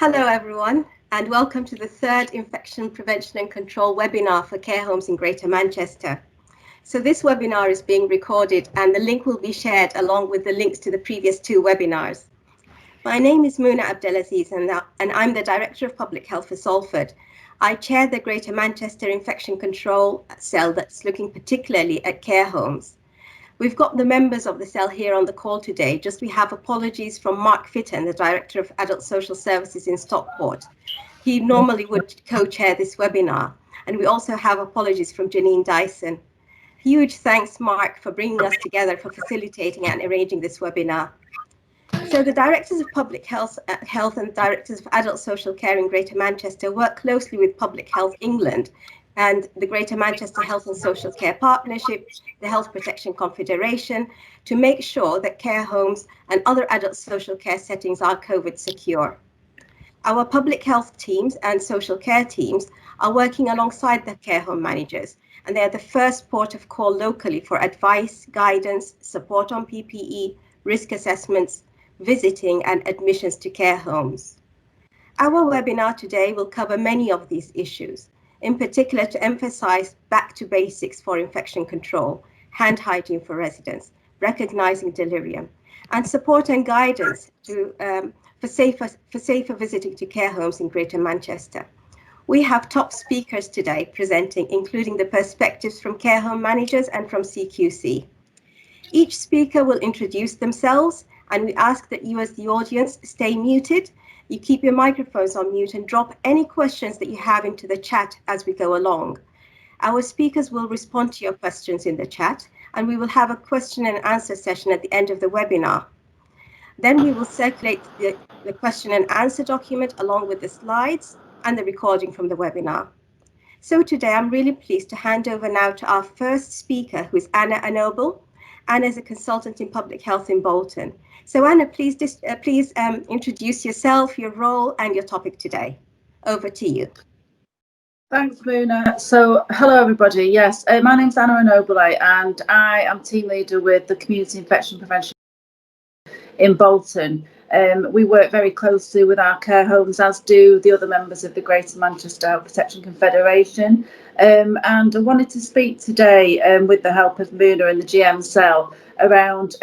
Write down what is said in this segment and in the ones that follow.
Hello everyone, and welcome to the third Infection Prevention and Control webinar for care homes in Greater Manchester. So this webinar is being recorded and the link will be shared along with the links to the previous two webinars. My name is Muna Abdelaziz and I'm the Director of Public Health for Salford. I chair the Greater Manchester Infection Control cell that's looking particularly at care homes. We've got the members of the cell here on the call today. Just we have apologies from Mark Fitton, the Director of Adult Social Services in Stockport. He normally would co-chair this webinar. And we also have apologies from Janine Dyson. Huge thanks, Mark, for bringing us together, for facilitating and arranging this webinar. So the Directors of Public Health and Directors of Adult Social Care in Greater Manchester work closely with Public Health England and the Greater Manchester Health and Social Care Partnership, the Health Protection Confederation, to make sure that care homes and other adult social care settings are COVID secure. Our public health teams and social care teams are working alongside the care home managers, and they are the first port of call locally for advice, guidance, support on PPE, risk assessments, visiting and admissions to care homes. Our webinar today will cover many of these issues, in particular to emphasize back to basics for infection control, hand hygiene for residents, recognizing delirium, and support and guidance for safer visiting to care homes in Greater Manchester. We have top speakers today presenting, including the perspectives from care home managers and from CQC. Each speaker will introduce themselves, and we ask that you as the audience stay muted. You keep your microphones on mute and drop any questions that you have into the chat as we go along. Our speakers will respond to your questions in the chat, and we will have a question and answer session at the end of the webinar. Then we will circulate the question and answer document along with the slides and the recording from the webinar. So today I'm really pleased to hand over now to our first speaker, who is Anna Anoble. Anna is a consultant in public health in Bolton. So Anna, please introduce yourself, your role and your topic today. Over to you. Thanks, Muna. So hello everybody. Yes, my name's Anna Anoble and I am team leader with the Community Infection Prevention in Bolton. We work very closely with our care homes, as do the other members of the Greater Manchester Health Protection Confederation. And I wanted to speak today with the help of Muna and the GM cell around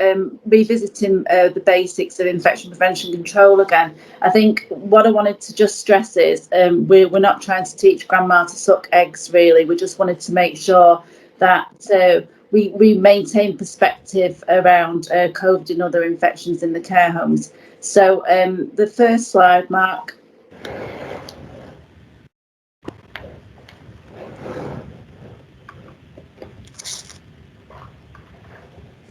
revisiting the basics of infection prevention control again. I think what I wanted to just stress is we're not trying to teach grandma to suck eggs, really. We just wanted to make sure that we maintain perspective around COVID and other infections in the care homes. So the first slide, Mark.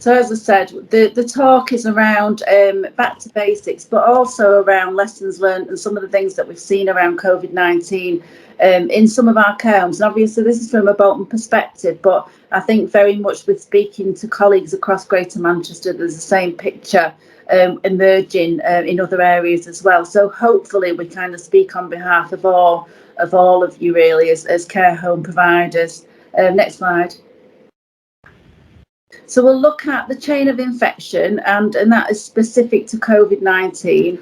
So as I said, the talk is around back to basics, but also around lessons learned and some of the things that we've seen around COVID-19 in some of our care homes. And obviously this is from a Bolton perspective, but I think very much with speaking to colleagues across Greater Manchester, there's the same picture emerging in other areas as well. So hopefully we kind of speak on behalf of all of you really as care home providers. Next slide. So we'll look at the chain of infection, and that is specific to COVID-19.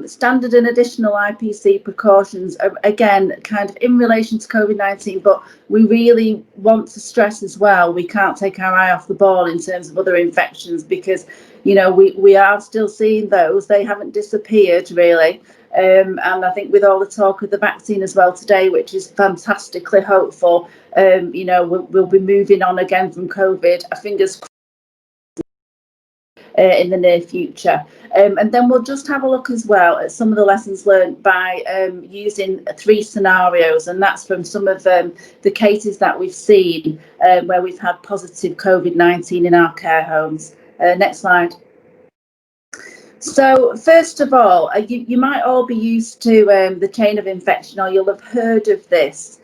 Standard and additional IPC precautions are, again, kind of in relation to COVID-19, but we really want to stress as well, we can't take our eye off the ball in terms of other infections because, you know, we are still seeing those. They haven't disappeared, really. And I think with all the talk of the vaccine as well today, which is fantastically hopeful, you know, we'll be moving on again from COVID, fingers crossed, in the near future. And then we'll just have a look as well at some of the lessons learned by using 3 scenarios, and that's from some of the cases that we've seen where we've had positive COVID-19 in our care homes. Next slide. So first of all, you might all be used to the chain of infection, or you'll have heard of this.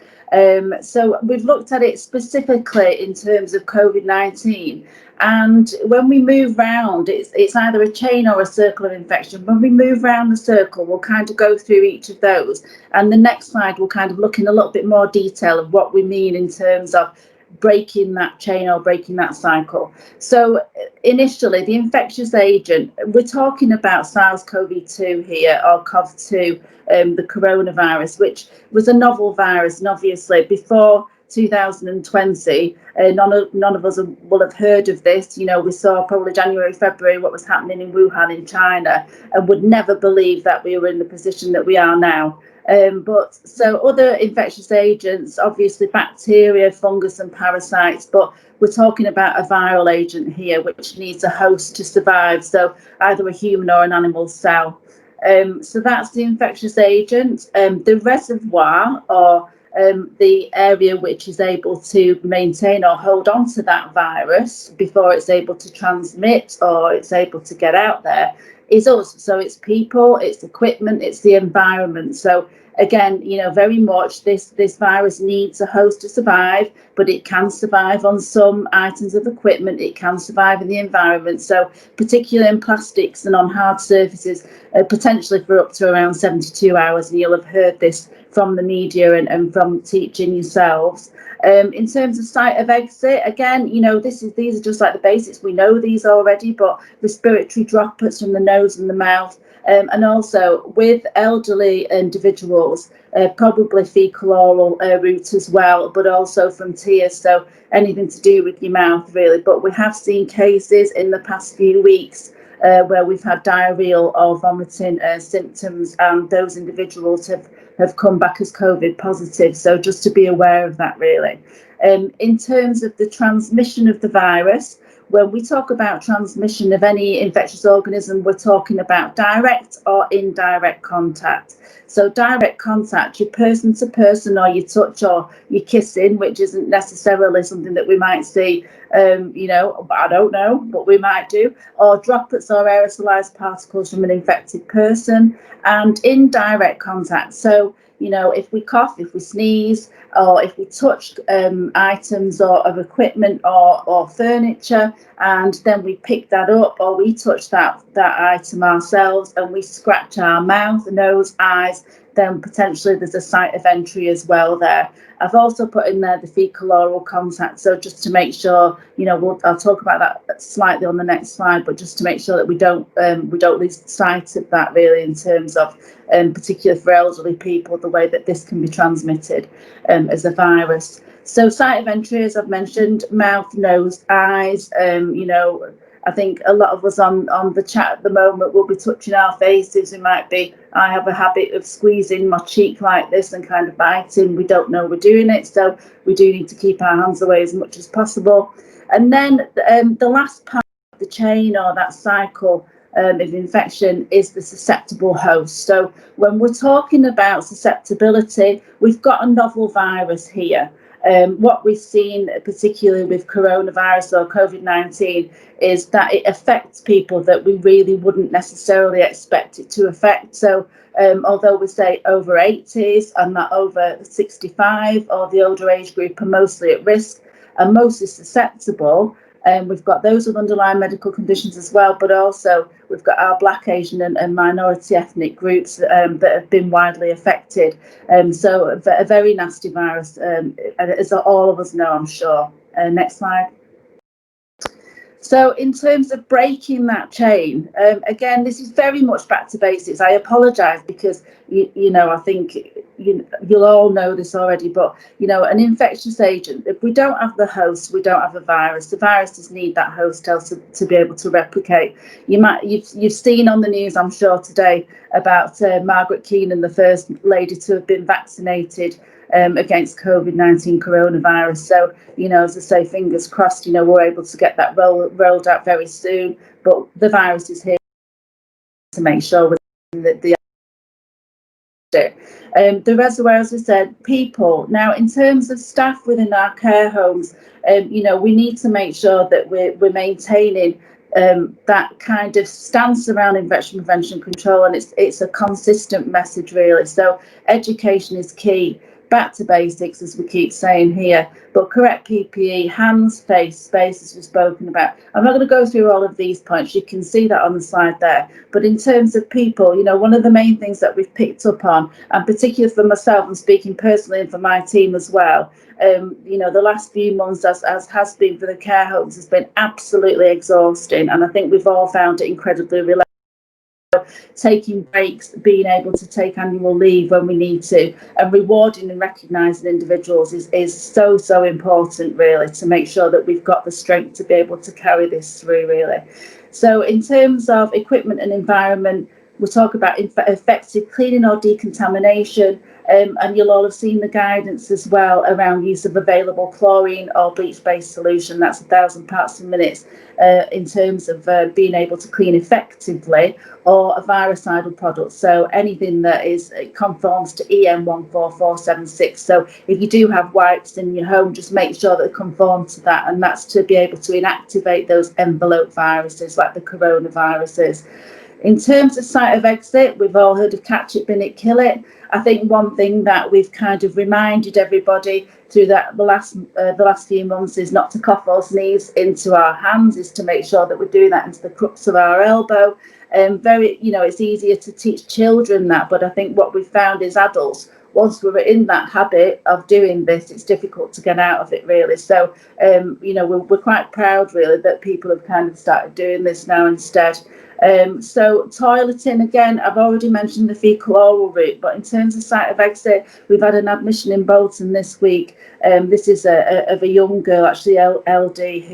So we've looked at it specifically in terms of COVID-19. And when we move round, it's either a chain or a circle of infection. When we move round the circle, we'll kind of go through each of those. And the next slide will kind of look in a little bit more detail of what we mean in terms of breaking that chain or breaking that cycle. So initially, the infectious agent, we're talking about SARS-CoV-2 here, or CoV-2, the coronavirus, which was a novel virus, and obviously before 2020, none of us will have heard of this. You know, we saw probably January, February what was happening in Wuhan in China, and would never believe that we were in the position that we are now. But so other infectious agents, obviously bacteria, fungus and parasites, but we're talking about a viral agent here which needs a host to survive, so either a human or an animal cell. So that's the infectious agent. The reservoir, or the area which is able to maintain or hold on to that virus before it's able to transmit or it's able to get out there, is us. So it's people, it's equipment, it's the environment. So again, you know, very much this virus needs a host to survive, but it can survive on some items of equipment, it can survive in the environment. So particularly in plastics and on hard surfaces, potentially for up to around 72 hours, and you'll have heard this from the media and from teaching yourselves. In terms of site of exit, again, you know, these are just like the basics. We know these already, but respiratory droplets from the nose and the mouth, and also with elderly individuals, probably fecal oral route as well, but also from tears, so anything to do with your mouth really. But we have seen cases in the past few weeks where we've had diarrheal or vomiting symptoms, and those individuals have come back as COVID positive. So just to be aware of that really. In terms of the transmission of the virus, when we talk about transmission of any infectious organism, we're talking about direct or indirect contact. So direct contact, your person to person, or your touch, or your kissing, which isn't necessarily something that we might see, you know, I don't know, but we might do, or droplets or aerosolized particles from an infected person, and indirect contact. So, you know, if we cough, if we sneeze, or if we touch items or of equipment or furniture, and then we pick that up, or we touch that item ourselves and we scratch our mouth, nose, eyes, then potentially there's a site of entry as well there. I've also put in there the fecal oral contact, so just to make sure, you know, I'll talk about that slightly on the next slide, but just to make sure that we don't lose sight of that really, in terms of particularly for elderly people, the way that this can be transmitted as a virus. So site of entry, as I've mentioned, mouth, nose, eyes. You know, I think a lot of us on the chat at the moment will be touching our faces. I have a habit of squeezing my cheek like this and kind of biting. We don't know we're doing it, so we do need to keep our hands away as much as possible. And then the last part of the chain, or that cycle of infection, is the susceptible host. So when we're talking about susceptibility, we've got a novel virus here. What we've seen, particularly with coronavirus or COVID-19, is that it affects people that we really wouldn't necessarily expect it to affect. So although we say over 80s and that over 65 or the older age group are mostly at risk and mostly susceptible, we've got those with underlying medical conditions as well, but also we've got our Black, Asian and minority ethnic groups that have been widely affected. So a very nasty virus, as all of us know, I'm sure. Next slide. So in terms of breaking that chain, again, this is very much back to basics. I apologise because, you know, I think you'll all know this already, but, you know, an infectious agent, if we don't have the host, we don't have the virus. The viruses need that host cell to be able to replicate. You've seen on the news, I'm sure, today about Margaret Keenan, the first lady to have been vaccinated against COVID-19 coronavirus. So, you know, as I say, fingers crossed, you know, we're able to get that rolled out very soon. But the virus is here to make sure that the reservoir, as I said, people. Now, in terms of staff within our care homes, you know, we need to make sure that we're maintaining that kind of stance around infection prevention control, and it's a consistent message really. So education is key. back to basics, as we keep saying here, but correct PPE, hands, face, space, as we've spoken about. I'm not going to go through all of these points. You can see that on the slide there. But in terms of people, you know, one of the main things that we've picked up on, and particularly for myself, and speaking personally and for my team as well, you know, the last few months, as has been for the care homes, has been absolutely exhausting. And I think we've all found it incredibly relaxing. Taking breaks, being able to take annual leave when we need to, and rewarding and recognising individuals is so important, really, to make sure that we've got the strength to be able to carry this through, really. So in terms of equipment and environment, we'll talk about effective cleaning or decontamination, and you'll all have seen the guidance as well around use of available chlorine or bleach-based solution. That's 1,000 parts per minute in terms of being able to clean effectively, or a virucidal product. So anything that conforms to EN 14476. So if you do have wipes in your home, just make sure that they conform to that, and that's to be able to inactivate those envelope viruses like the coronaviruses. In terms of site of exit, we've all heard of catch it, bin it, kill it. I think one thing that we've kind of reminded everybody through the last few months is not to cough or sneeze into our hands, is to make sure that we're doing that into the crooks of our elbow. It's easier to teach children that, but I think what we've found is adults, once we're in that habit of doing this, it's difficult to get out of it, really. So, we're quite proud, really, that people have kind of started doing this now instead. So toileting, again, I've already mentioned the fecal oral route, but in terms of site of exit, we've had an admission in Bolton this week. This is of a young girl, actually LD,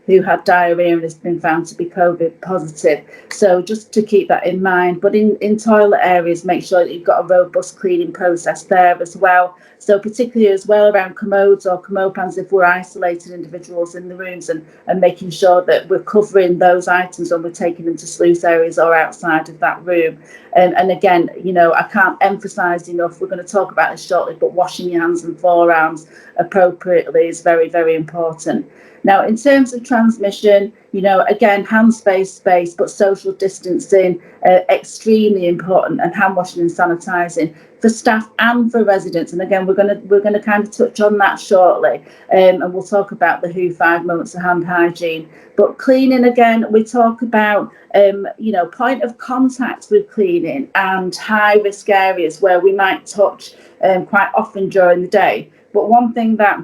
who had diarrhea and has been found to be COVID positive. So just to keep that in mind. But in toilet areas, make sure that you've got a robust cleaning process there as well. So particularly as well around commodes or commode pans, if we're isolating individuals in the rooms, and making sure that we're covering those items when we're taking them to sluice areas or outside of that room. And again, I can't emphasise enough, we're going to talk about this shortly, but washing your hands and forearms appropriately is very, very important. Now, in terms of transmission, again, hand space, but social distancing, extremely important, and hand washing and sanitising for staff and for residents. And again, we're going to kind of touch on that shortly, and we'll talk about the WHO 5 moments of hand hygiene. But cleaning, again, we talk about point of contact with cleaning and high risk areas where we might touch quite often during the day. But one thing that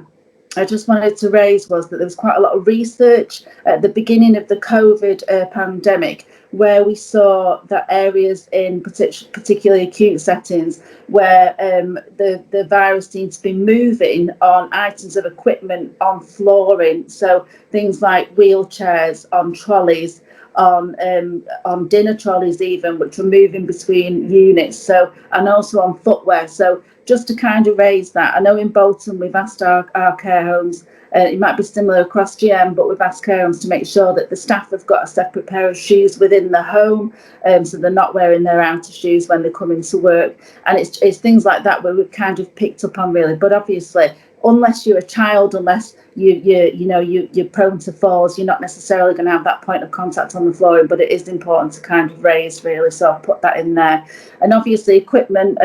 I just wanted to raise was that there was quite a lot of research at the beginning of the COVID pandemic, where we saw that areas in particularly acute settings where the virus seemed to be moving on items of equipment, on flooring, so things like wheelchairs, on trolleys, on dinner trolleys even, which were moving between units, so, and also on footwear. So just to kind of raise that, I know in Bolton we've asked our care homes, it might be similar across GM, but we've asked care homes to make sure that the staff have got a separate pair of shoes within the home, so they're not wearing their outer shoes when they come into work. And it's things like that where we've kind of picked up on, really. But obviously, unless you're a child, unless you're prone to falls, you're not necessarily going to have that point of contact on the floor, but it is important to kind of raise, really, so I'll put that in there. And obviously equipment,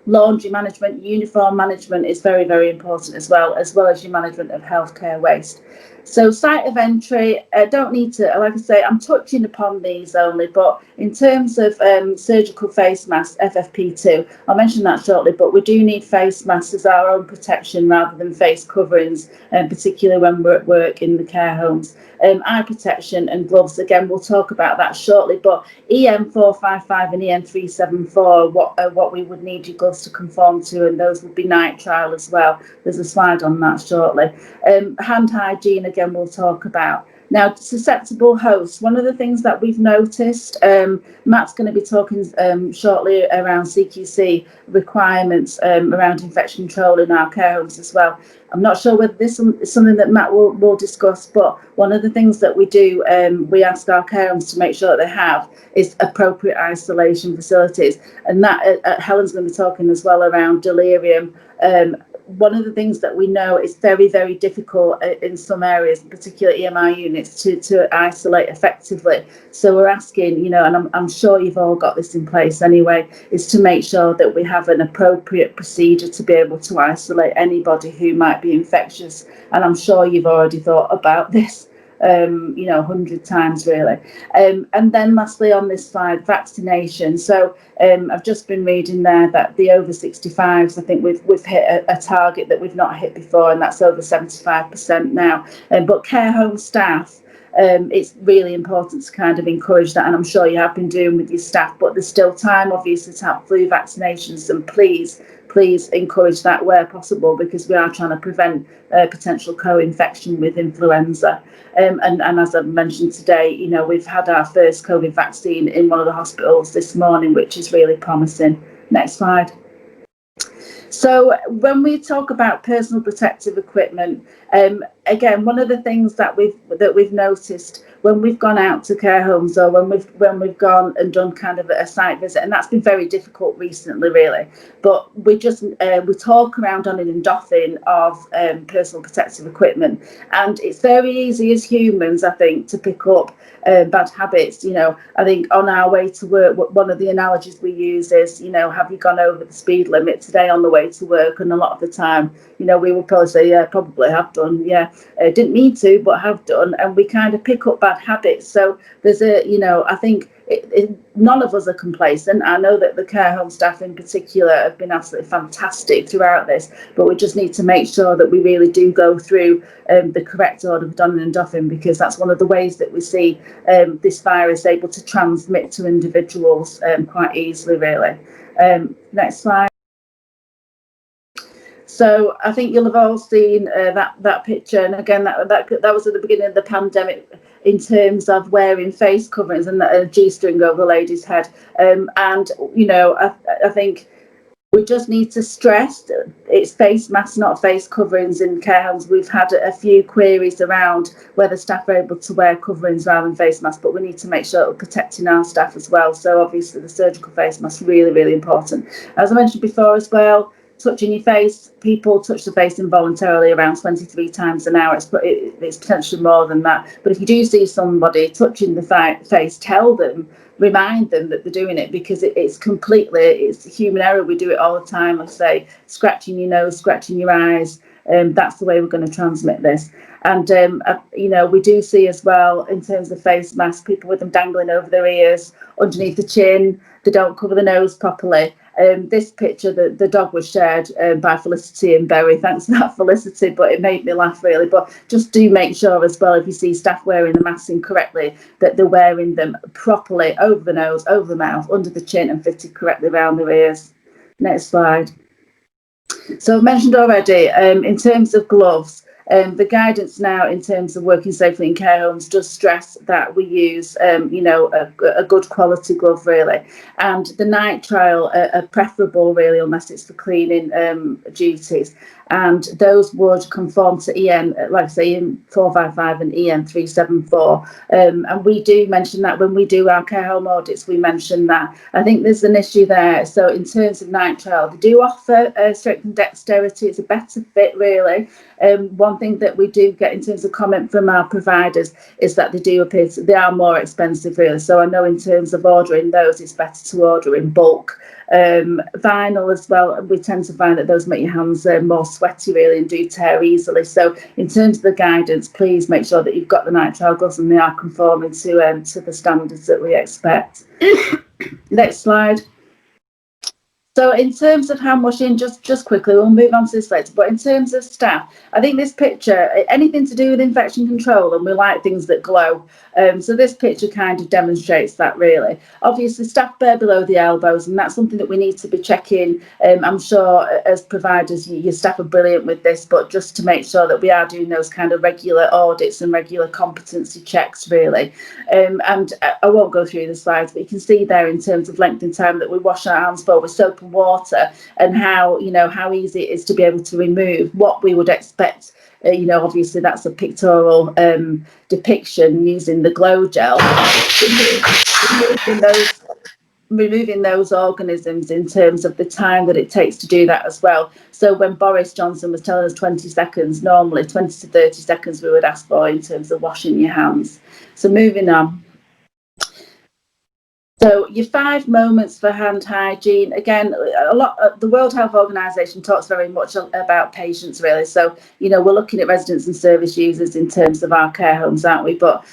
laundry management, uniform management is very, very important as well as your management of healthcare waste. So site of entry, don't need to, like I say, I'm touching upon these only, but in terms of surgical face masks, FFP2, I'll mention that shortly, but we do need face masks as our own protection rather than face coverings, particularly when we're at work in the care homes. Eye protection and gloves, again, we'll talk about that shortly, but EN 455 and EN 374, what we would need your gloves to conform to, and those would be nitrile as well. There's a slide on that shortly. Hand hygiene, again, we'll talk about. Now, susceptible hosts, one of the things that we've noticed, Matt's going to be talking shortly around CQC requirements around infection control in our care homes as well. I'm not sure whether this is something that Matt will discuss, but one of the things that we do, we ask our care homes to make sure that they have is appropriate isolation facilities. And that Helen's going to be talking as well around delirium, one of the things that we know is very, very difficult in some areas, particularly EMI units, to isolate effectively. So we're asking, you know, and I'm sure you've all got this in place anyway, is to make sure that we have an appropriate procedure to be able to isolate anybody who might be infectious. And I'm sure you've already thought about this, you know, 100 times really. And then lastly on this slide, vaccination. So I've just been reading there that the over 65s, I think we've hit a target that we've not hit before, and that's over 75% now. But care home staff, it's really important to kind of encourage that, and I'm sure you have been doing with your staff, but there's still time obviously to have flu vaccinations, and please encourage that where possible, because we are trying to prevent potential co-infection with influenza. And as I've mentioned today, you know, we've had our first COVID vaccine in one of the hospitals this morning, which is really promising. Next slide. So when we talk about personal protective equipment, again, one of the things that we've noticed when we've gone out to care homes, or when we've gone and done kind of a site visit, and that's been very difficult recently, really. But we talk around on and doffing of personal protective equipment, and it's very easy as humans, I think, to pick up bad habits. You know, I think on our way to work, one of the analogies we use is, you know, have you gone over the speed limit today on the way to work? And a lot of the time, you know, we would probably say, yeah, probably have done, yeah, didn't need to, but have done. And we kind of pick up bad habits. So there's you know, I think none of us are complacent. I know that the care home staff in particular have been absolutely fantastic throughout this, but we just need to make sure that we really do go through the correct order of donning and doffing, because that's one of the ways that we see this virus able to transmit to individuals quite easily, really. Next slide. So I think you'll have all seen that picture, and again that was at the beginning of the pandemic, in terms of wearing face coverings and a G-string over the lady's head. And you know, I think we just need to stress it's face masks, not face coverings in care homes. We've had a few queries around whether staff are able to wear coverings rather than face masks, but we need to make sure that we're protecting our staff as well. So obviously the surgical face mask is really, really important. As I mentioned before as well, touching your face, people touch the face involuntarily around 23 times an hour. It's potentially more than that. But if you do see somebody touching the face, tell them, remind them that they're doing it, because it's human error. We do it all the time. I say scratching your nose, scratching your eyes. That's the way we're going to transmit this. And you know, we do see as well, in terms of face masks, people with them dangling over their ears, underneath the chin. They don't cover the nose properly. This picture, the dog was shared by Felicity and Berry. Thanks for that, Felicity, but it made me laugh really. But just do make sure as well, if you see staff wearing the masks incorrectly, that they're wearing them properly over the nose, over the mouth, under the chin, and fitted correctly around their ears. Next slide. So I've mentioned already, in terms of gloves, the guidance now in terms of working safely in care homes does stress that we use, you know, a good quality glove really, and the nitrile are preferable really, unless it's for cleaning duties, and those would conform to EN, like I say, EN 455 and EN 374. And we do mention that when we do our care home audits, we mention that. I think there's an issue there. So in terms of nitrile, they do offer strength and dexterity. It's a better fit really. One thing that we do get in terms of comment from our providers is that they are more expensive really. So I know in terms of ordering those, it's better to order in bulk. Vinyl as well, we tend to find that those make your hands more sweaty really, and do tear easily. So in terms of the guidance, please make sure that you've got the nitrile gloves and they are conforming to the standards that we expect. Next slide. So in terms of hand washing, just quickly, we'll move on to this later, but in terms of staff, I think this picture, anything to do with infection control, and we like things that glow. So this picture kind of demonstrates that really. Obviously, staff bare below the elbows, and that's something that we need to be checking. I'm sure as providers, your staff are brilliant with this, but just to make sure that we are doing those kind of regular audits and regular competency checks really. And I won't go through the slides, but you can see there in terms of length and time that we wash our hands for with soap and water, and how, you know, how easy it is to be able to remove what we would expect. You know, obviously that's a pictorial depiction using the glow gel. removing those organisms in terms of the time that it takes to do that as well. So when Boris Johnson was telling us 20 seconds, normally 20 to 30 seconds we would ask for in terms of washing your hands. So moving on. So your 5 moments for hand hygiene, again, the World Health Organization talks very much about patients, really. So, we're looking at residents and service users in terms of our care homes, aren't we? But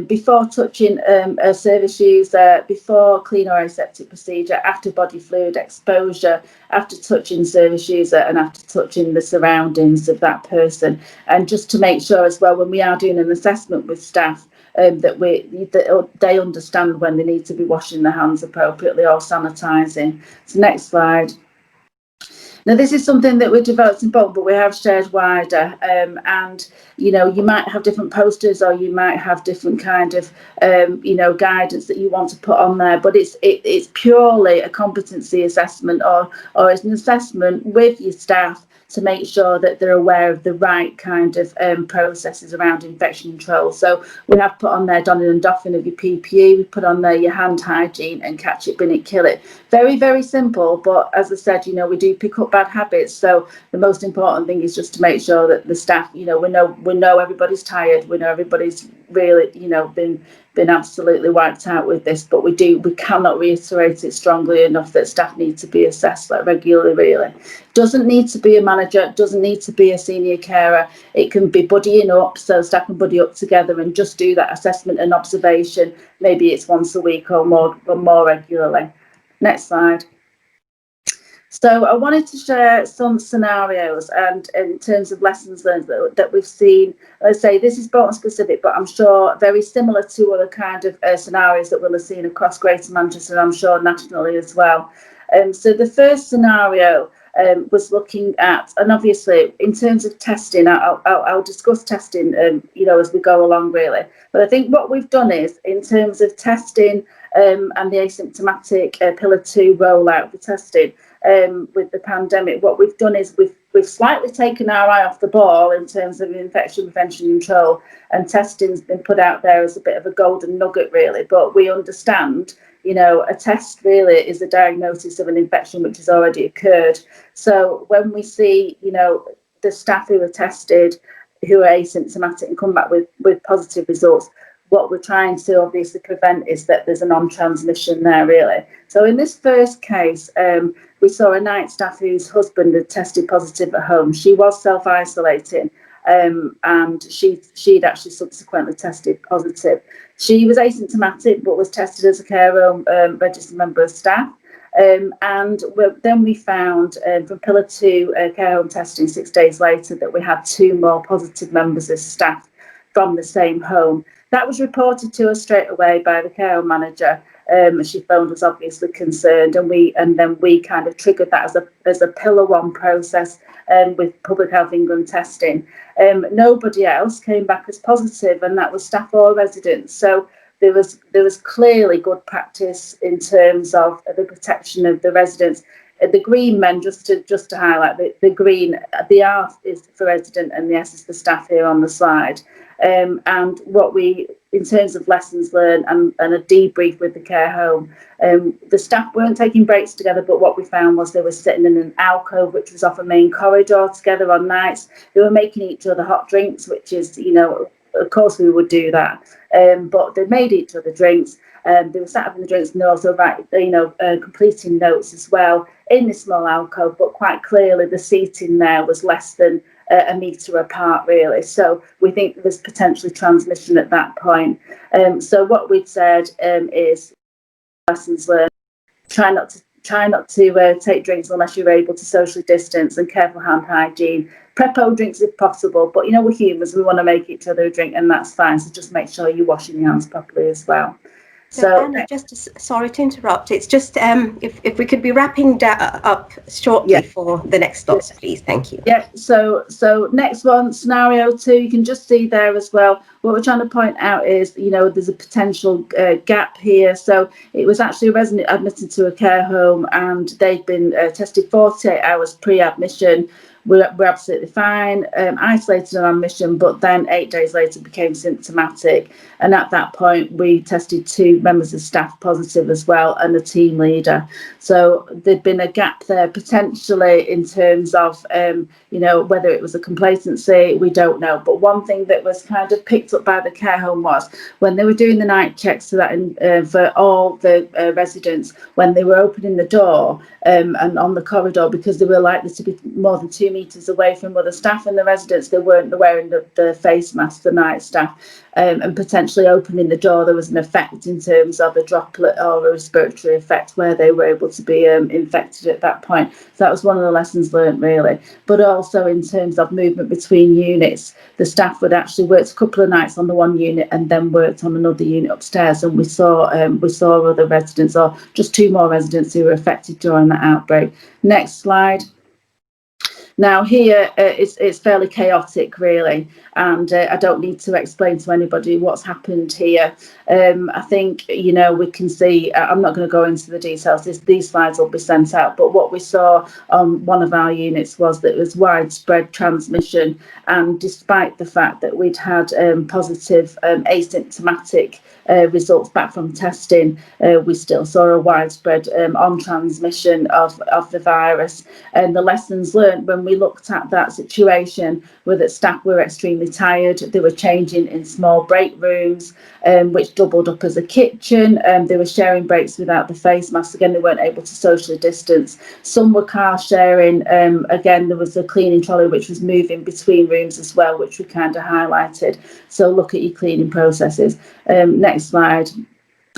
before touching a service user, before clean or aseptic procedure, after body fluid exposure, after touching service user, and after touching the surroundings of that person. And just to make sure as well, when we are doing an assessment with staff, that they understand when they need to be washing their hands appropriately or sanitising. So next slide. Now, this is something that we developed in bulk, but we have shared wider. And, you might have different posters, or you might have different kind of, guidance that you want to put on there. But it's purely a competency assessment, or it's an assessment with your staff to make sure that they're aware of the right kind of processes around infection control. So we have put on there donning and doffing of your PPE, we put on there your hand hygiene and catch it, bin it, kill it. Very, very simple, but as I said, we do pick up bad habits. So the most important thing is just to make sure that the staff, we know everybody's tired, we know everybody's really, been absolutely wiped out with this, but we cannot reiterate it strongly enough that staff need to be assessed regularly, really. Doesn't need to be a manager, doesn't need to be a senior carer. It can be buddying up, so staff can buddy up together and just do that assessment and observation. Maybe it's once a week or more regularly. Next slide. So I wanted to share some scenarios and in terms of lessons learned that we've seen. Let's say this is Bolton specific, but I'm sure very similar to other kind of scenarios that we'll have seen across Greater Manchester, and I'm sure nationally as well. So the first scenario was looking at, and obviously in terms of testing, I'll discuss testing, as we go along, really. But I think what we've done is, in terms of testing and the asymptomatic Pillar 2 rollout for testing with the pandemic, what we've done is we've slightly taken our eye off the ball in terms of infection prevention control, and testing's been put out there as a bit of a golden nugget, really. But we understand, a test really is a diagnosis of an infection which has already occurred. So when we see, the staff who are tested, who are asymptomatic and come back with positive results, what we're trying to obviously prevent is that there's a non-transmission there, really. So in this first case, we saw a night staff whose husband had tested positive at home. She was self-isolating, and she'd actually subsequently tested positive. She was asymptomatic, but was tested as a care home registered member of staff. And then we found from Pillar 2 care home testing 6 days later that we had 2 more positive members of staff from the same home. That was reported to us straight away by the care home manager. She phoned us obviously concerned, and then we kind of triggered that as a Pillar 1 process with Public Health England testing. Nobody else came back as positive, and that was staff or residents. So there was clearly good practice in terms of the protection of the residents. The green men, just to highlight, the green, the R is for resident and the S is for staff here on the slide. And what we, in terms of lessons learned and a debrief with the care home, the staff weren't taking breaks together, but what we found was they were sitting in an alcove, which was off a main corridor together on nights. They were making each other hot drinks, which is, of course we would do that. But they made each other drinks. They were sat having the drinks and also completing notes as well in this small alcove, but quite clearly the seating there was less than a metre apart, really. So we think there's potentially transmission at that point. So what we've said is lessons learned: try not to take drinks unless you're able to socially distance, and careful hand hygiene. Prep drinks if possible, but we're humans, we want to make each other a drink, and that's fine. So just make sure you're washing your hands properly as well. So Anna, sorry to interrupt. It's just if we could be wrapping up shortly for the next slots, please. Thank you. Yeah. So next one, scenario 2. You can just see there as well. What we're trying to point out is, there's a potential gap here. So it was actually a resident admitted to a care home, and they'd been tested 48 hours pre-admission. were absolutely fine, isolated on admission, but then 8 days later became symptomatic. And at that point, we tested 2 members of staff positive as well, and a team leader. So there'd been a gap there potentially in terms of, you know, whether it was a complacency, we don't know. But one thing that was kind of picked up by the care home was when they were doing the night checks to that for all the residents, when they were opening the door and on the corridor, because they were likely to be more than 2 metres away from other staff and the residents, they weren't wearing the face mask, the night staff, and potentially opening the door, there was an effect in terms of a droplet or a respiratory effect where they were able to be infected at that point. So that was one of the lessons learned, really. But also in terms of movement between units, the staff would actually work a couple of nights on the one unit and then worked on another unit upstairs, and we saw other residents, or just 2 more residents who were affected during that outbreak. Next slide. Now here it's fairly chaotic, really, and I don't need to explain to anybody what's happened here. I think, you know, we can see, I'm not going to go into the details, these slides will be sent out, but what we saw on one of our units was that it was widespread transmission, and despite the fact that we'd had positive asymptomatic results back from testing, we still saw a widespread on transmission of the virus. And the lessons learned when we looked at that situation were that staff were extremely tired. They were changing in small break rooms, which doubled up as a kitchen. They were sharing breaks without the face mask. Again, they weren't able to socially distance. Some were car sharing. Again, there was a cleaning trolley which was moving between rooms as well, which we kind of highlighted. So look at your cleaning processes. Next slide.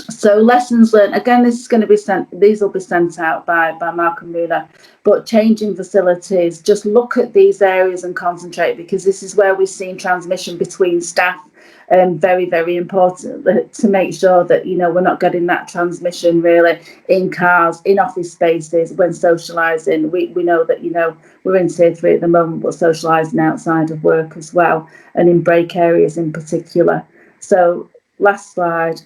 So lessons learned, again, this is going to be sent, these will be sent out by Malcolm Muna, but changing facilities, just look at these areas and concentrate, because this is where we've seen transmission between staff. Very, very important to make sure that, you know, we're not getting that transmission really in cars, in office spaces, when socialising. We know that, you know, we're in tier 3 at the moment, but socialising outside of work as well, and in break areas in particular. So last slide.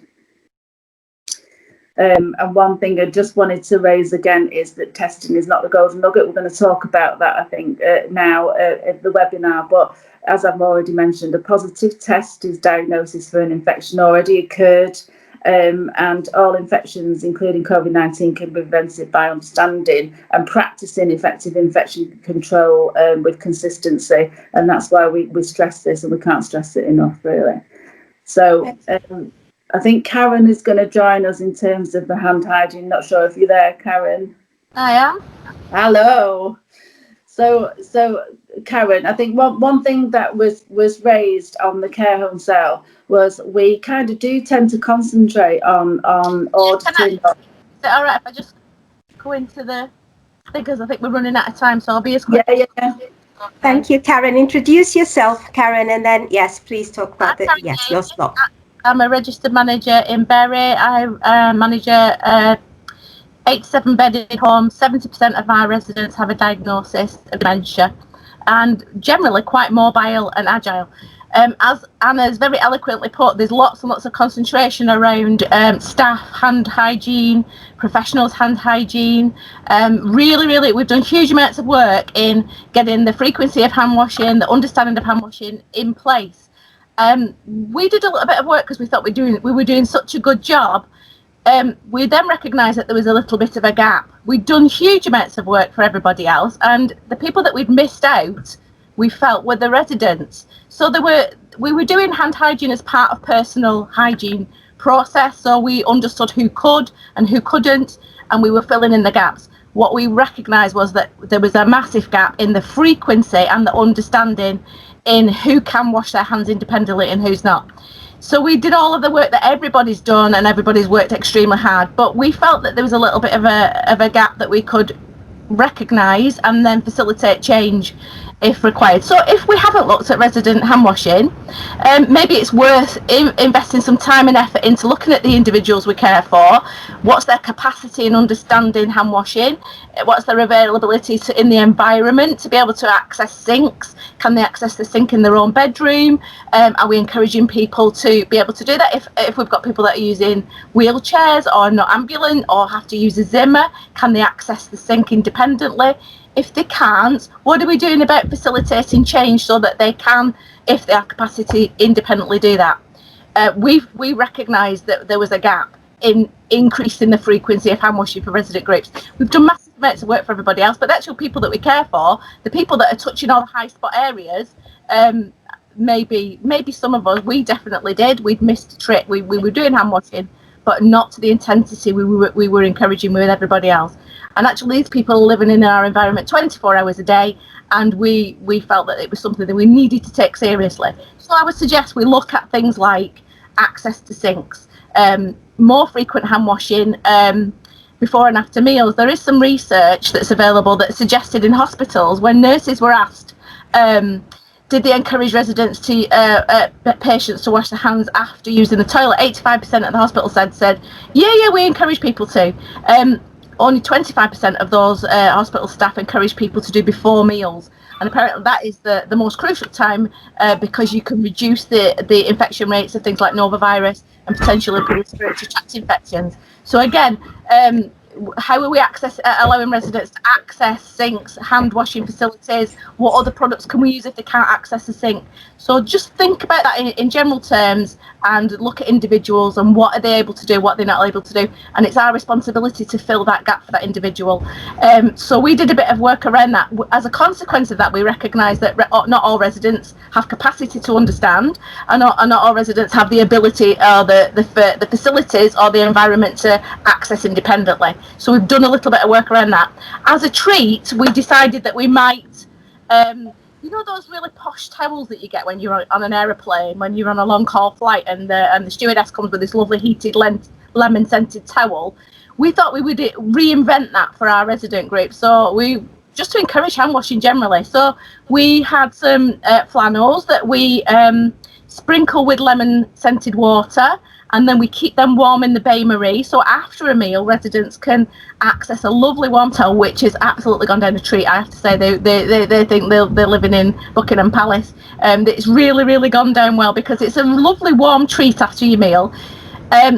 And one thing I just wanted to raise again is that testing is not the golden nugget. We're going to talk about that, I think, now at the webinar. But as I've already mentioned, a positive test is diagnosis for an infection already occurred. And all infections, including COVID-19, can be prevented by understanding and practicing effective infection control with consistency. And that's why we stress this, and we can't stress it enough, really. So I think Karen is going to join us in terms of the hand hygiene. Not sure if you're there, Karen. I am. Hello. So Karen, I think one thing that was raised on the care home cell was we kind of do tend to concentrate on auditing. Is it all right if I just go into the figures? I think we're running out of time, so I'll be as quick. Yeah. Thank you, Karen. Introduce yourself, Karen, and then, yes, please talk about your slot. I'm a registered manager in Bury. I manage a 87-bedded home. 70% of our residents have a diagnosis of dementia, and generally quite mobile and agile. As Anna's very eloquently put, there's lots and lots of concentration around staff hand hygiene, professionals hand hygiene. Really, we've done huge amounts of work in getting the frequency of hand washing, the understanding of hand washing in place. We did a little bit of work because we thought we were doing such a good job. We then recognised that there was a little bit of a gap. We'd done huge amounts of work for everybody else, and the people that we'd missed out, we felt, were the residents. So we were doing hand hygiene as part of personal hygiene process, so we understood who could and who couldn't, and we were filling in the gaps. What we recognised was that there was a massive gap in the frequency and the understanding in who can wash their hands independently and who's not. So we did all of the work that everybody's done, and everybody's worked extremely hard, but we felt that there was a little bit of a gap that we could recognise and then facilitate change if required. So if we haven't looked at resident hand washing, maybe it's worth investing some time and effort into looking at the individuals we care for. What's their capacity in understanding hand washing? What's their availability in the environment to be able to access sinks? Can they access the sink in their own bedroom? Are we encouraging people to be able to do that? If we've got people that are using wheelchairs or not ambulant or have to use a Zimmer, can they access the sink independently? If they can't, what are we doing about facilitating change so that they can, if they have capacity, independently do that? We recognised that there was a gap in increasing the frequency of hand washing for resident groups. We've done massive amounts of work for everybody else, but the actual people that we care for, the people that are touching all the high spot areas, maybe some of us, we definitely did. We'd missed a trick. We were doing hand washing, but not to the intensity we were encouraging with everybody else. And actually, these people are living in our environment 24 hours a day, and we felt that it was something that we needed to take seriously. So I would suggest we look at things like access to sinks, more frequent hand washing before and after meals. There is some research that's available that suggested in hospitals, when nurses were asked, did they encourage residents to patients to wash their hands after using the toilet, 85% of the hospital said yeah, we encourage people to. Only 25% of those hospital staff encourage people to do before meals, and apparently that is the most crucial time because you can reduce the infection rates of things like norovirus and potentially respiratory tract infections. So again, how are we allowing residents to access sinks, hand washing facilities? What other products can we use if they can't access a sink? So just think about that in general terms and look at individuals and what are they able to do, what they're not able to do, and it's our responsibility to fill that gap for that individual. So we did a bit of work around that. As a consequence of that, we recognise that not all residents have capacity to understand, and not all residents have the ability or the facilities or the environment to access independently. So we've done a little bit of work around that. As a treat, we decided that we might, you know those really posh towels that you get when you're on an aeroplane, when you're on a long haul flight, and the stewardess comes with this lovely heated lemon scented towel. We thought we would reinvent that for our resident group. So we just to encourage hand washing generally. So we had some flannels that we sprinkle with lemon scented water, and then we keep them warm in the bain-marie. So after a meal, residents can access a lovely warm towel, which has absolutely gone down a treat. I have to say, they think they're living in Buckingham Palace. It's really gone down well because it's a lovely warm treat after your meal.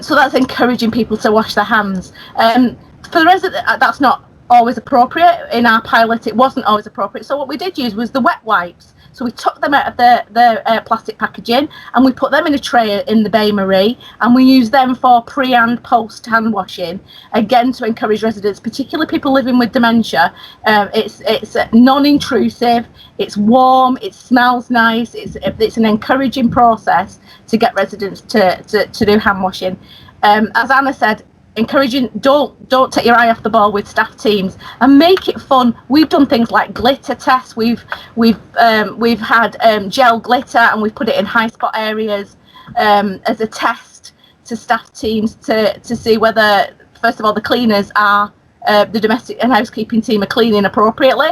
So that's encouraging people to wash their hands. For the resident, that's not always appropriate. In our pilot, it wasn't always appropriate. So what we did use was the wet wipes. So we took them out of the plastic packaging and we put them in a tray in the bain-marie, and we use them for pre and post hand washing, again to encourage residents, particularly people living with dementia. It's non-intrusive, it's warm, it smells nice, it's an encouraging process to get residents to do hand washing. As Anna said, encouraging, don't take your eye off the ball with staff teams and make it fun. We've done things like glitter tests. We've had gel glitter, and we've put it in high spot areas as a test to staff teams to see whether, first of all, the cleaners are the domestic and housekeeping team are cleaning appropriately,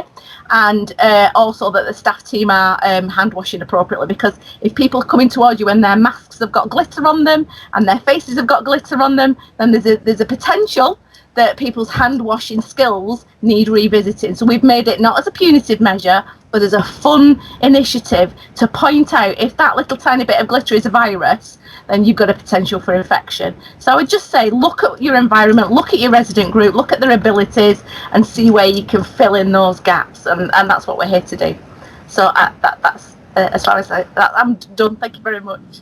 and also that the staff team are hand washing appropriately. Because if people are coming towards you and their masks have got glitter on them and their faces have got glitter on them, then there's a potential that people's hand washing skills need revisiting. So we've made it not as a punitive measure, but as a fun initiative to point out if that little tiny bit of glitter is a virus, then you've got a potential for infection. So I would just say, look at your environment, look at your resident group, look at their abilities, and see where you can fill in those gaps. And that's what we're here to do. So that's as far as I'm done. Thank you very much.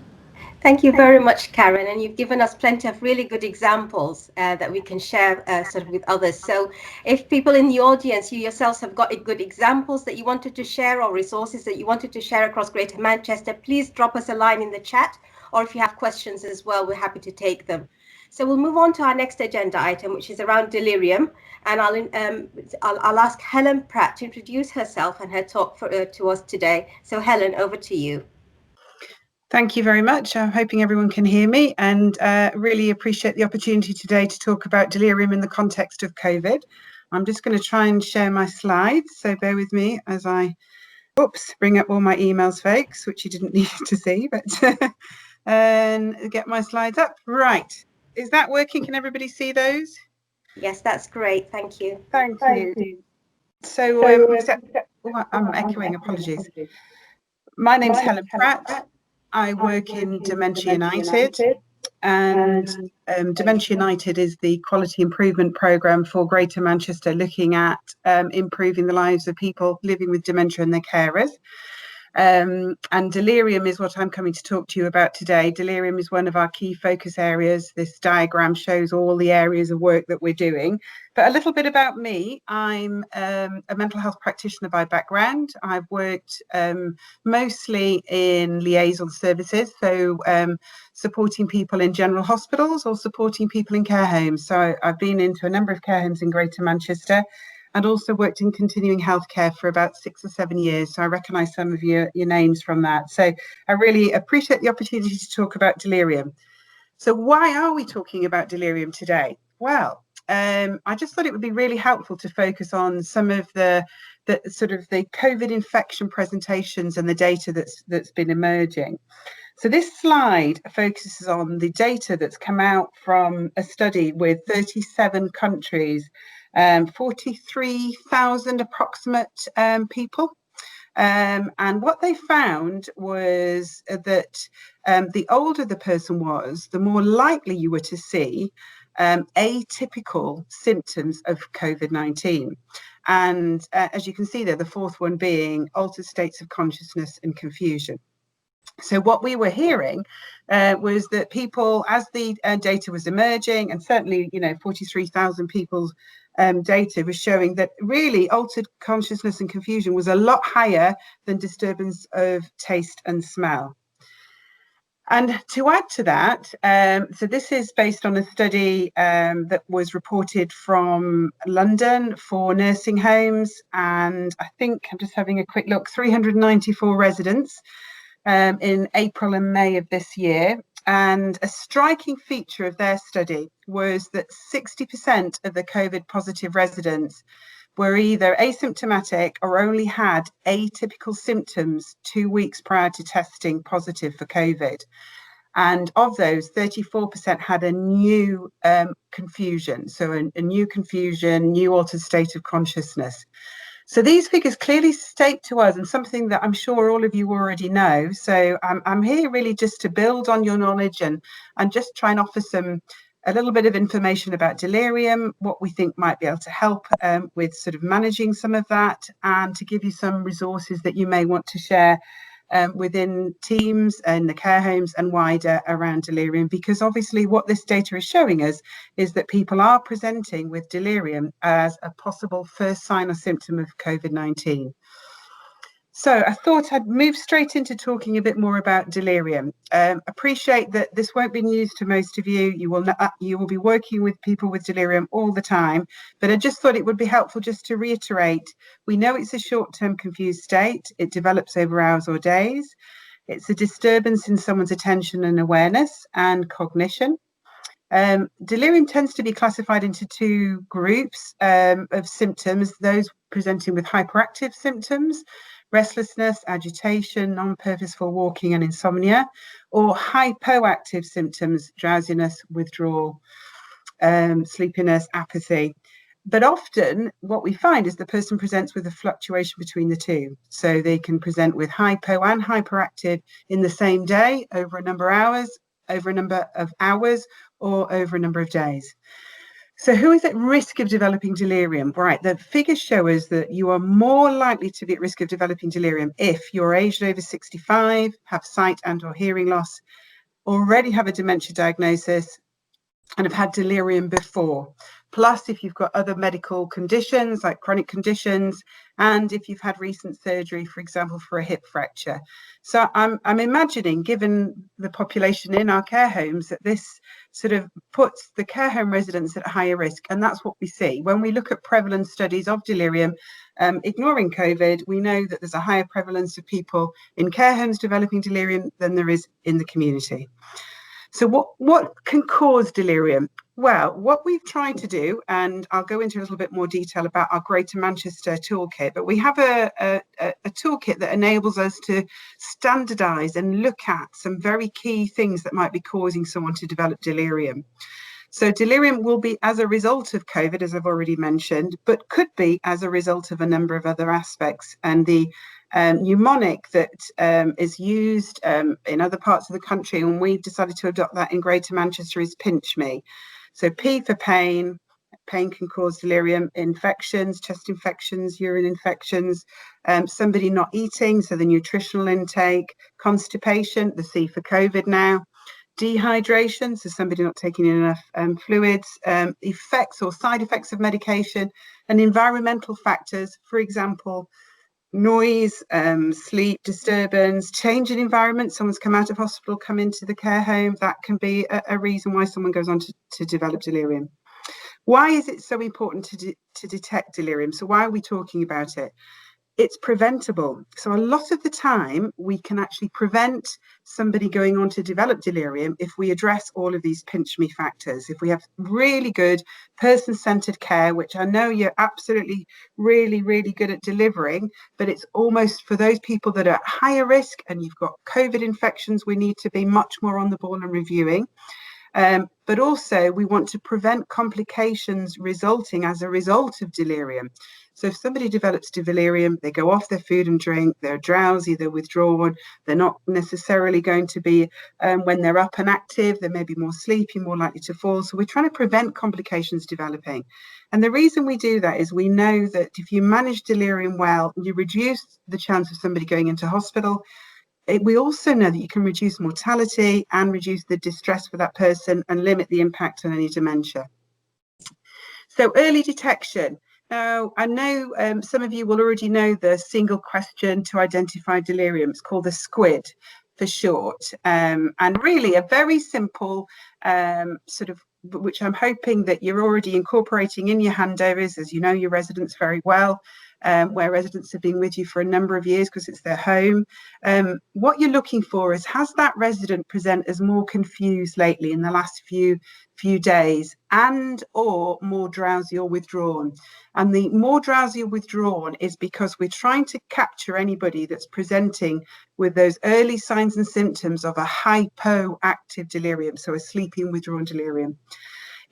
Thank you very much, Karen, and you've given us plenty of really good examples that we can share sort of with others. So if people in the audience, you yourselves have got good examples that you wanted to share or resources that you wanted to share across Greater Manchester, please drop us a line in the chat, or if you have questions as well, we're happy to take them. So we'll move on to our next agenda item, which is around delirium, and I'll ask Helen Pratt to introduce herself and her talk to us today. So Helen, over to you. Thank you very much. I'm hoping everyone can hear me, and really appreciate the opportunity today to talk about delirium in the context of COVID. I'm just going to try and share my slides, so bear with me as I bring up all my emails, folks, which you didn't need to see, but and get my slides up. Right, is that working? Can everybody see those? Yes, that's great. Thank you. Thank you. So I'm echoing, apologies. My name's Helen Pratt. I work in Dementia United. and Dementia United is the quality improvement programme for Greater Manchester, looking at improving the lives of people living with dementia and their carers. And delirium is what I'm coming to talk to you about today. Delirium is one of our key focus areas. This diagram shows all the areas of work that we're doing. But a little bit about me. I'm a mental health practitioner by background. I've worked mostly in liaison services, so supporting people in general hospitals or supporting people in care homes. So I've been into a number of care homes in Greater Manchester, and also worked in continuing healthcare for about 6 or 7 years. So I recognise some of your names from that. So I really appreciate the opportunity to talk about delirium. So why are we talking about delirium today? Well, I just thought it would be really helpful to focus on some of the sort of the COVID infection presentations and the data that's been emerging. So this slide focuses on the data that's come out from a study with 37 countries, 43,000 approximate people. And what they found was that the older the person was, the more likely you were to see atypical symptoms of COVID-19. And as you can see there, the fourth one being altered states of consciousness and confusion. So what we were hearing was that people, as the data was emerging, and certainly, 43,000 people's data was showing that really altered consciousness and confusion was a lot higher than disturbance of taste and smell. And to add to that, so this is based on a study that was reported from London for nursing homes, and I think I'm just having a quick look, 394 residents in April and May of this year. And a striking feature of their study was that 60% of the COVID positive residents were either asymptomatic or only had atypical symptoms 2 weeks prior to testing positive for COVID. And of those, 34% had a new confusion. So a new confusion, new altered state of consciousness. So these figures clearly state to us, and something that I'm sure all of you already know. So I'm here really just to build on your knowledge and just try and offer a little bit of information about delirium, what we think might be able to help with sort of managing some of that, and to give you some resources that you may want to share within teams and the care homes and wider around delirium, because obviously what this data is showing us is that people are presenting with delirium as a possible first sign or symptom of COVID-19. So I thought I'd move straight into talking a bit more about delirium. Appreciate that this won't be news to most of you. You will be working with people with delirium all the time, but I just thought it would be helpful just to reiterate, we know it's a short-term confused state. It develops over hours or days. It's a disturbance in someone's attention and awareness and cognition. Delirium tends to be classified into two groups of symptoms, those presenting with hyperactive symptoms, restlessness, agitation, non-purposeful walking and insomnia, or hypoactive symptoms, drowsiness, withdrawal, sleepiness, apathy. But often what we find is the person presents with a fluctuation between the two. So they can present with hypo and hyperactive in the same day, over a number of hours, or over a number of days. So who is at risk of developing delirium? Right, the figures show us that you are more likely to be at risk of developing delirium if you're aged over 65, have sight and or hearing loss, already have a dementia diagnosis, and have had delirium before. Plus, if you've got other medical conditions like chronic conditions, and if you've had recent surgery, for example, for a hip fracture. So I'm imagining, given the population in our care homes, that this sort of puts the care home residents at higher risk. And that's what we see. When we look at prevalence studies of delirium, ignoring COVID, we know that there's a higher prevalence of people in care homes developing delirium than there is in the community. So what can cause delirium? Well, what we've tried to do, and I'll go into a little bit more detail about our Greater Manchester toolkit, but we have a toolkit that enables us to standardise and look at some very key things that might be causing someone to develop delirium. So delirium will be as a result of COVID, as I've already mentioned, but could be as a result of a number of other aspects. And the mnemonic that is used in other parts of the country, and we've decided to adopt that in Greater Manchester, is pinch me. So P for pain. Pain can cause delirium, infections, chest infections, urine infections, somebody not eating, so the nutritional intake, constipation, the C for COVID now, dehydration, so somebody not taking in enough fluids, effects or side effects of medication, and environmental factors, for example, noise, sleep disturbance, change in environment. Someone's come out of hospital, come into the care home. That can be a reason why someone goes on to develop delirium. Why is it so important to detect delirium? So why are we talking about it? It's preventable. So a lot of the time we can actually prevent somebody going on to develop delirium if we address all of these pinch me factors. If we have really good person-centered care, which I know you're absolutely really good at delivering, but it's almost for those people that are at higher risk and you've got COVID infections, we need to be much more on the ball and reviewing. But also we want to prevent complications resulting as a result of delirium. So if somebody develops delirium, they go off their food and drink, they're drowsy, they're withdrawn, they're not necessarily going to be, when they're up and active, they may be more sleepy, more likely to fall. So we're trying to prevent complications developing. And the reason we do that is we know that if you manage delirium well, you reduce the chance of somebody going into hospital. We also know that you can reduce mortality and reduce the distress for that person and limit the impact on any dementia. So early detection. Now, I know some of you will already know the single question to identify delirium. It's called the SQUID for short. And really a very simple sort of, which I'm hoping that you're already incorporating in your handovers, as you know your residents very well. Where residents have been with you for a number of years because it's their home. What you're looking for is, has that resident present as more confused lately in the last few days and or more drowsy or withdrawn? And the more drowsy or withdrawn is because we're trying to capture anybody that's presenting with those early signs and symptoms of a hypoactive delirium, so a sleepy and withdrawn delirium.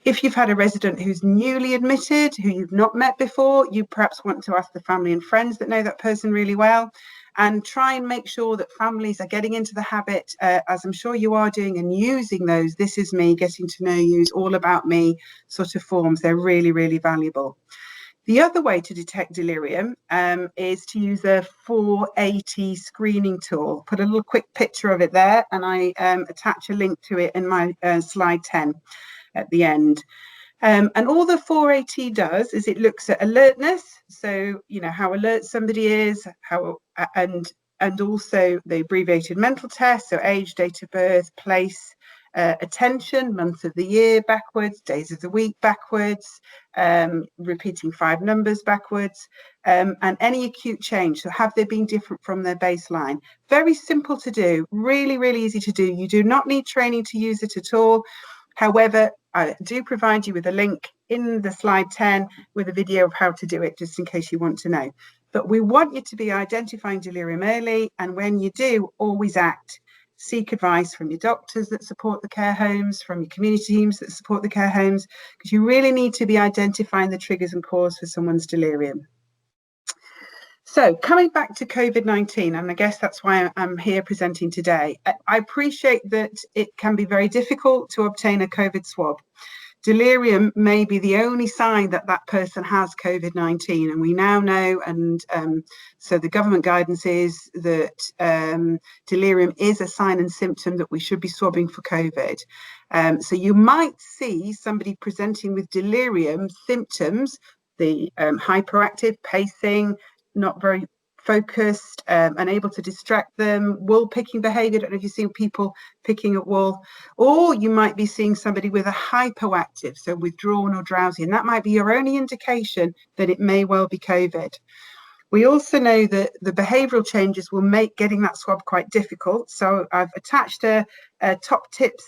If you've had a resident who's newly admitted, who you've not met before, you perhaps want to ask the family and friends that know that person really well, and try and make sure that families are getting into the habit, as I'm sure you are doing, and using those "this is me, getting to know you, all about me" sort of forms. They're really valuable. The other way to detect delirium is to use a 480 screening tool. Put a little quick picture of it there, and I attach a link to it in my slide 10. At the end. And all the 480 does is it looks at alertness, so you know how alert somebody is, how and also the abbreviated mental test, so age, date of birth, place, attention, month of the year backwards, days of the week backwards, repeating 5 numbers backwards, and any acute change. So have they been different from their baseline? Very simple to do, really easy to do. You do not need training to use it at all. However, I do provide you with a link in the slide 10 with a video of how to do it, just in case you want to know. But we want you to be identifying delirium early, and when you do, always act. Seek advice from your doctors that support the care homes, from your community teams that support the care homes, because you really need to be identifying the triggers and cause for someone's delirium. So coming back to COVID-19, and I guess that's why I'm here presenting today, I appreciate that it can be very difficult to obtain a COVID swab. Delirium may be the only sign that that person has COVID-19, and we now know, and so the government guidance is that delirium is a sign and symptom that we should be swabbing for COVID. So you might see somebody presenting with delirium symptoms, the hyperactive, pacing, not very focused, unable to distract them, wool picking behavior. I don't know if you've seen people picking at wool, or you might be seeing somebody with a hypoactive, so withdrawn or drowsy, and that might be your only indication that it may well be COVID. We also know that the behavioural changes will make getting that swab quite difficult. So I've attached a top tips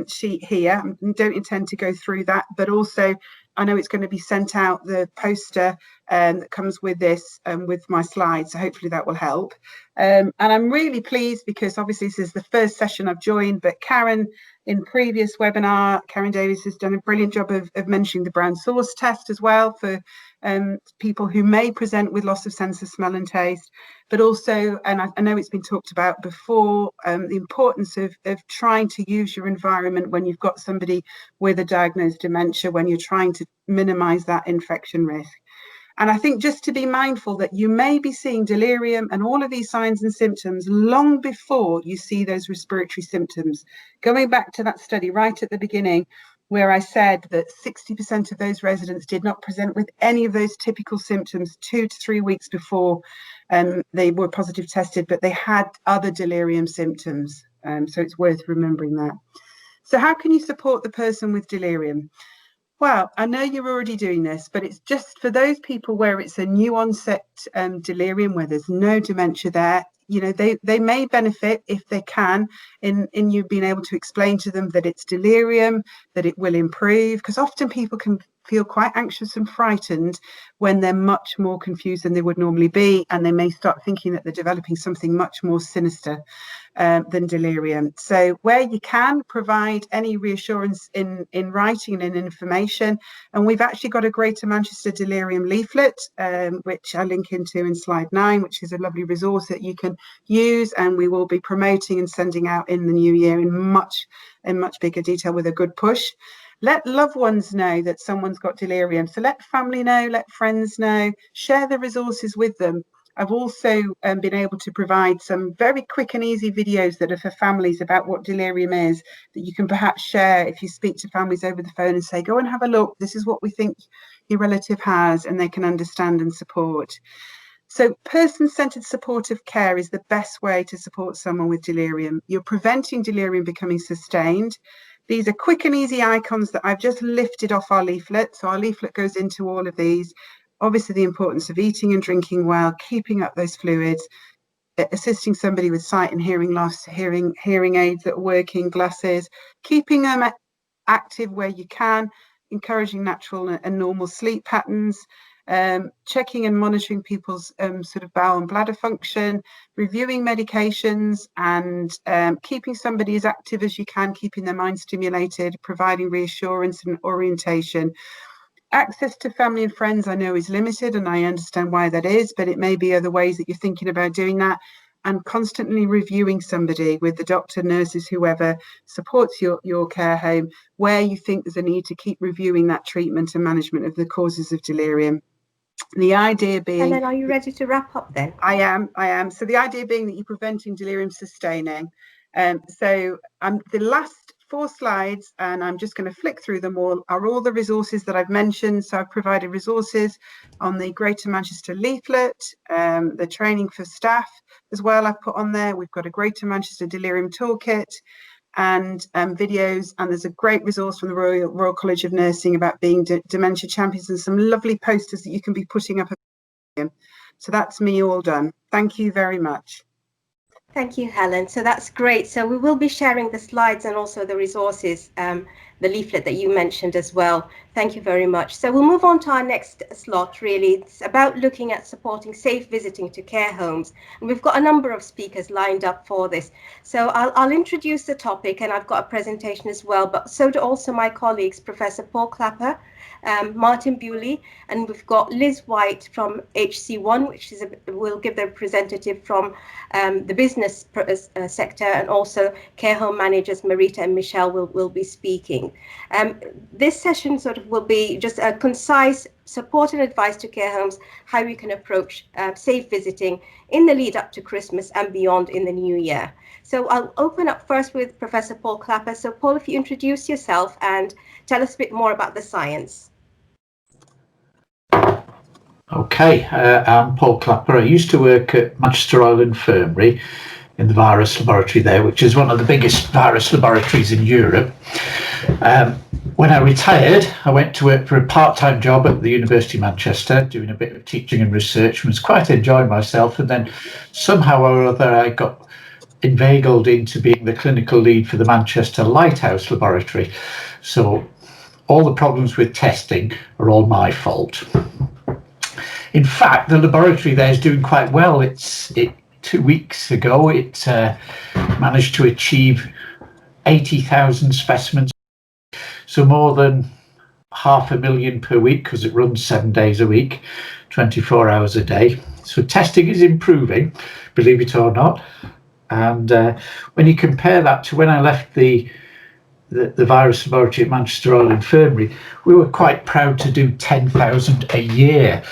sheet here. I don't intend to go through that, but also I know it's going to be sent out, the poster that comes with this, with my slides. So hopefully that will help. And I'm really pleased because obviously this is the first session I've joined, but Karen, in previous webinar, Karen Davis has done a brilliant job of mentioning the brown sauce test as well for people who may present with loss of sense of smell and taste, but also, and I know it's been talked about before, the importance of trying to use your environment when you've got somebody with a diagnosed dementia, when you're trying to minimize that infection risk. And I think just to be mindful that you may be seeing delirium and all of these signs and symptoms long before you see those respiratory symptoms. Going back to that study right at the beginning, where I said that 60% of those residents did not present with any of those typical symptoms 2 to 3 weeks before they were positive tested, but they had other delirium symptoms. So it's worth remembering that. So how can you support the person with delirium? Well, I know you're already doing this, but it's just for those people where it's a new onset delirium, where there's no dementia there. You know, they may benefit if they can in you being able to explain to them that it's delirium, that it will improve, because often people can feel quite anxious and frightened when they're much more confused than they would normally be, and they may start thinking that they're developing something much more sinister than delirium. So where you can, provide any reassurance in writing and in information. And we've actually got a Greater Manchester Delirium leaflet, which I link into in slide 9, which is a lovely resource that you can use, and we will be promoting and sending out in the new year in much bigger detail with a good push. Let loved ones know that someone's got delirium. So let family know, let friends know, share the resources with them. I've also been able to provide some very quick and easy videos that are for families about what delirium is, that you can perhaps share if you speak to families over the phone and say, go and have a look, this is what we think your relative has, and they can understand and support. So person-centered supportive care is the best way to support someone with delirium. You're preventing delirium becoming sustained. These are quick and easy icons that I've just lifted off our leaflet. So our leaflet goes into all of these. Obviously, the importance of eating and drinking well, keeping up those fluids, assisting somebody with sight and hearing loss, hearing aids that are working, glasses, keeping them active where you can, encouraging natural and normal sleep patterns, checking and monitoring people's sort of bowel and bladder function, reviewing medications, and keeping somebody as active as you can, keeping their mind stimulated, providing reassurance and orientation. Access to family and friends I know is limited, and I understand why that is, but it may be other ways that you're thinking about doing that. And constantly reviewing somebody with the doctor, nurses, whoever supports your care home, where you think there's a need to keep reviewing that treatment and management of the causes of delirium. The idea being... And then are you ready to wrap up then? I am. So the idea being that you're preventing delirium sustaining. So the last 4 slides, and I'm just going to flick through them all, are all the resources that I've mentioned. So I've provided resources on the Greater Manchester leaflet, the training for staff as well I've put on there. We've got a Greater Manchester Delirium Toolkit and videos, and there's a great resource from the Royal College of Nursing about being dementia champions, and some lovely posters that you can be putting up. So that's me all done. Thank you very much. Thank you, Helen. So that's great. So we will be sharing the slides and also the resources, the leaflet that you mentioned as well. Thank you very much. So we'll move on to our next slot, really. It's about looking at supporting safe visiting to care homes. And we've got a number of speakers lined up for this. So I'll introduce the topic, and I've got a presentation as well, but so do also my colleagues, Professor Paul Clapper, Martin Bewley, and we've got Liz White from HC1, which is will give the representative from the business sector, and also care home managers Marita and Michelle will be speaking. This session sort of will be just a concise support and advice to care homes, how we can approach safe visiting in the lead up to Christmas and beyond in the new year. So I'll open up first with Professor Paul Clapper. So Paul, if you introduce yourself and tell us a bit more about the science. Okay, I'm Paul Clapper. I used to work at Manchester Royal Infirmary in the virus laboratory there, which is one of the biggest virus laboratories in Europe. When I retired, I went to work for a part-time job at the University of Manchester, doing a bit of teaching and research, and was quite enjoying myself. And then somehow or other, I got inveigled into being the clinical lead for the Manchester Lighthouse Laboratory. So all the problems with testing are all my fault. In fact, the laboratory there is doing quite well. 2 weeks ago, it managed to achieve 80,000 specimens, so more than 500,000 per week, because it runs 7 days a week, 24 hours a day. So testing is improving, believe it or not. And when you compare that to when I left the virus laboratory at Manchester Royal Infirmary, we were quite proud to do 10,000 a year.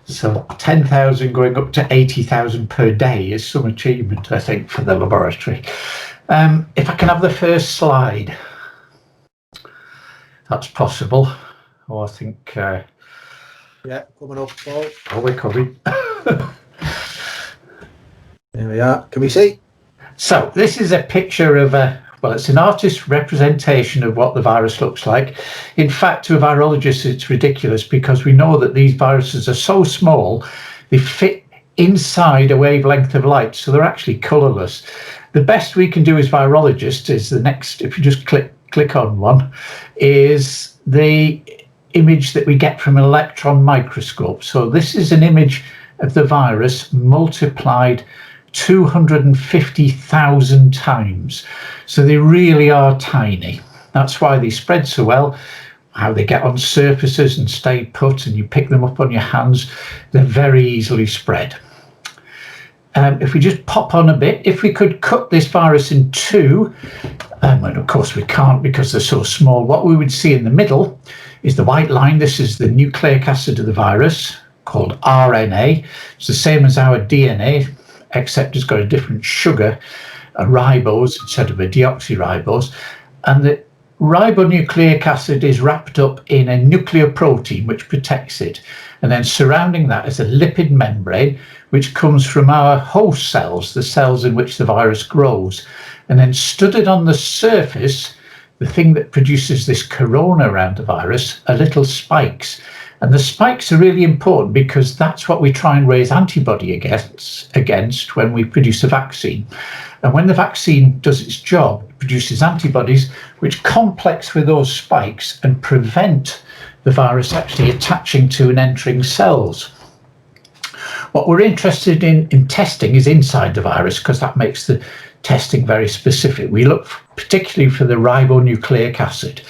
So 10,000 going up to 80,000 per day is some achievement, I think, for the laboratory. If I can have the first slide, that's possible. Oh, I think. Yeah, coming up, Paul. Oh, we're coming. There we are. Can we see? So this is a picture of well, it's an artist's representation of what the virus looks like. In fact, to a virologist, it's ridiculous because we know that these viruses are so small, they fit inside a wavelength of light, so they're actually colourless. The best we can do as virologists is the next, if you just click on one, is the image that we get from an electron microscope. So this is an image of the virus multiplied 250,000 times. So they really are tiny. That's why they spread so well. How they get on surfaces and stay put, and you pick them up on your hands, they're very easily spread. If we just pop on a bit, if we could cut this virus in two, and of course we can't because they're so small, what we would see in the middle is the white line. This is the nucleic acid of the virus, called RNA. It's the same as our DNA, except it's got a different sugar, a ribose instead of a deoxyribose. And the ribonucleic acid is wrapped up in a nucleoprotein which protects it. And then surrounding that is a lipid membrane which comes from our host cells, the cells in which the virus grows. And then studded on the surface, the thing that produces this corona around the virus, are little spikes. And the spikes are really important because that's what we try and raise antibody against when we produce a vaccine. And when the vaccine does its job, it produces antibodies which complex with those spikes and prevent the virus actually attaching to and entering cells. What we're interested in testing is inside the virus, because that makes the testing very specific. We look particularly for the ribonucleic acid.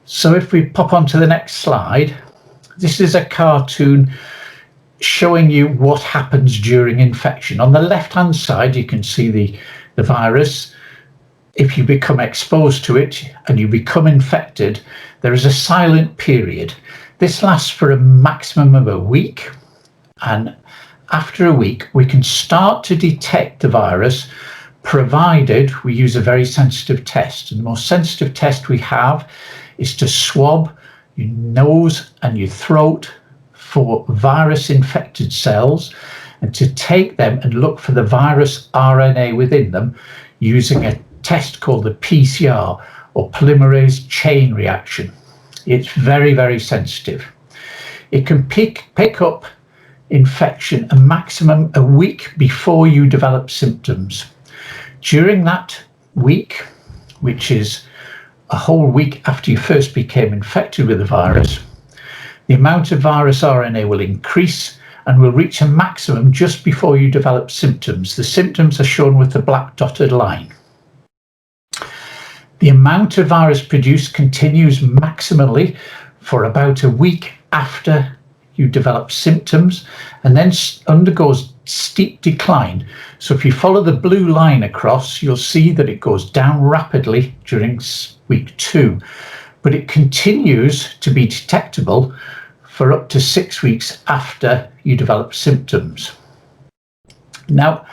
So if we pop on to the next slide, this is a cartoon showing you what happens during infection. On the left-hand side, you can see the virus. If you become exposed to it and you become infected, there is a silent period. This lasts for a maximum of a week. And after a week, we can start to detect the virus, provided we use a very sensitive test. And the most sensitive test we have is to swab your nose and your throat for virus infected cells, and to take them and look for the virus RNA within them using a test called the PCR, or polymerase chain reaction. It's very, very sensitive. It can pick up infection a maximum a week before you develop symptoms. During that week, which is a whole week after you first became infected with the virus, the amount of virus RNA will increase and will reach a maximum just before you develop symptoms. The symptoms are shown with the black dotted line. The amount of virus produced continues maximally for about a week after you develop symptoms, and then undergoes steep decline. So if you follow the blue line across, you'll see that it goes down rapidly during week 2, but it continues to be detectable for up to 6 weeks after you develop symptoms. Now,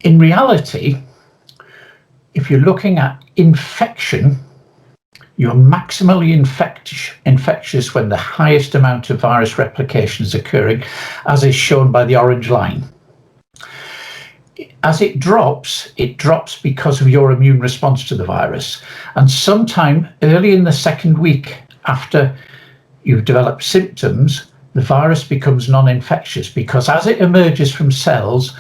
in reality, if you're looking at infection, you're maximally infectious when the highest amount of virus replication is occurring, as is shown by the orange line. As it drops because of your immune response to the virus. And sometime early in the second week after you've developed symptoms, the virus becomes non-infectious, because as it emerges from cells,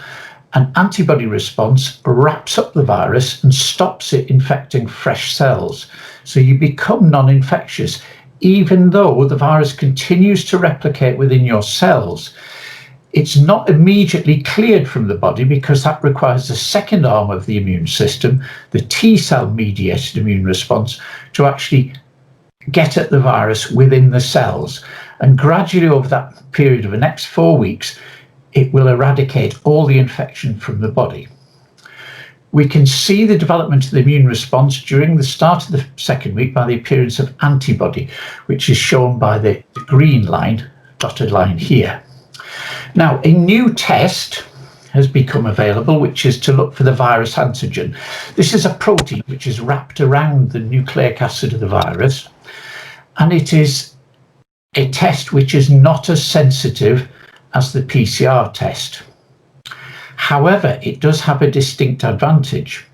an antibody response wraps up the virus and stops it infecting fresh cells. So you become non-infectious even though the virus continues to replicate within your cells, it's not immediately cleared from the body because that requires the second arm of the immune system, the T cell mediated immune response, to actually get at the virus within the cells. And gradually over that period of the next 4 weeks, it will eradicate all the infection from the body. We can see the development of the immune response during the start of the second week by the appearance of antibody, which is shown by the green line, dotted line here. Now, a new test has become available, which is to look for the virus antigen. This is a protein which is wrapped around the nucleic acid of the virus, and it is a test which is not as sensitive as the PCR test. However, it does have a distinct advantage.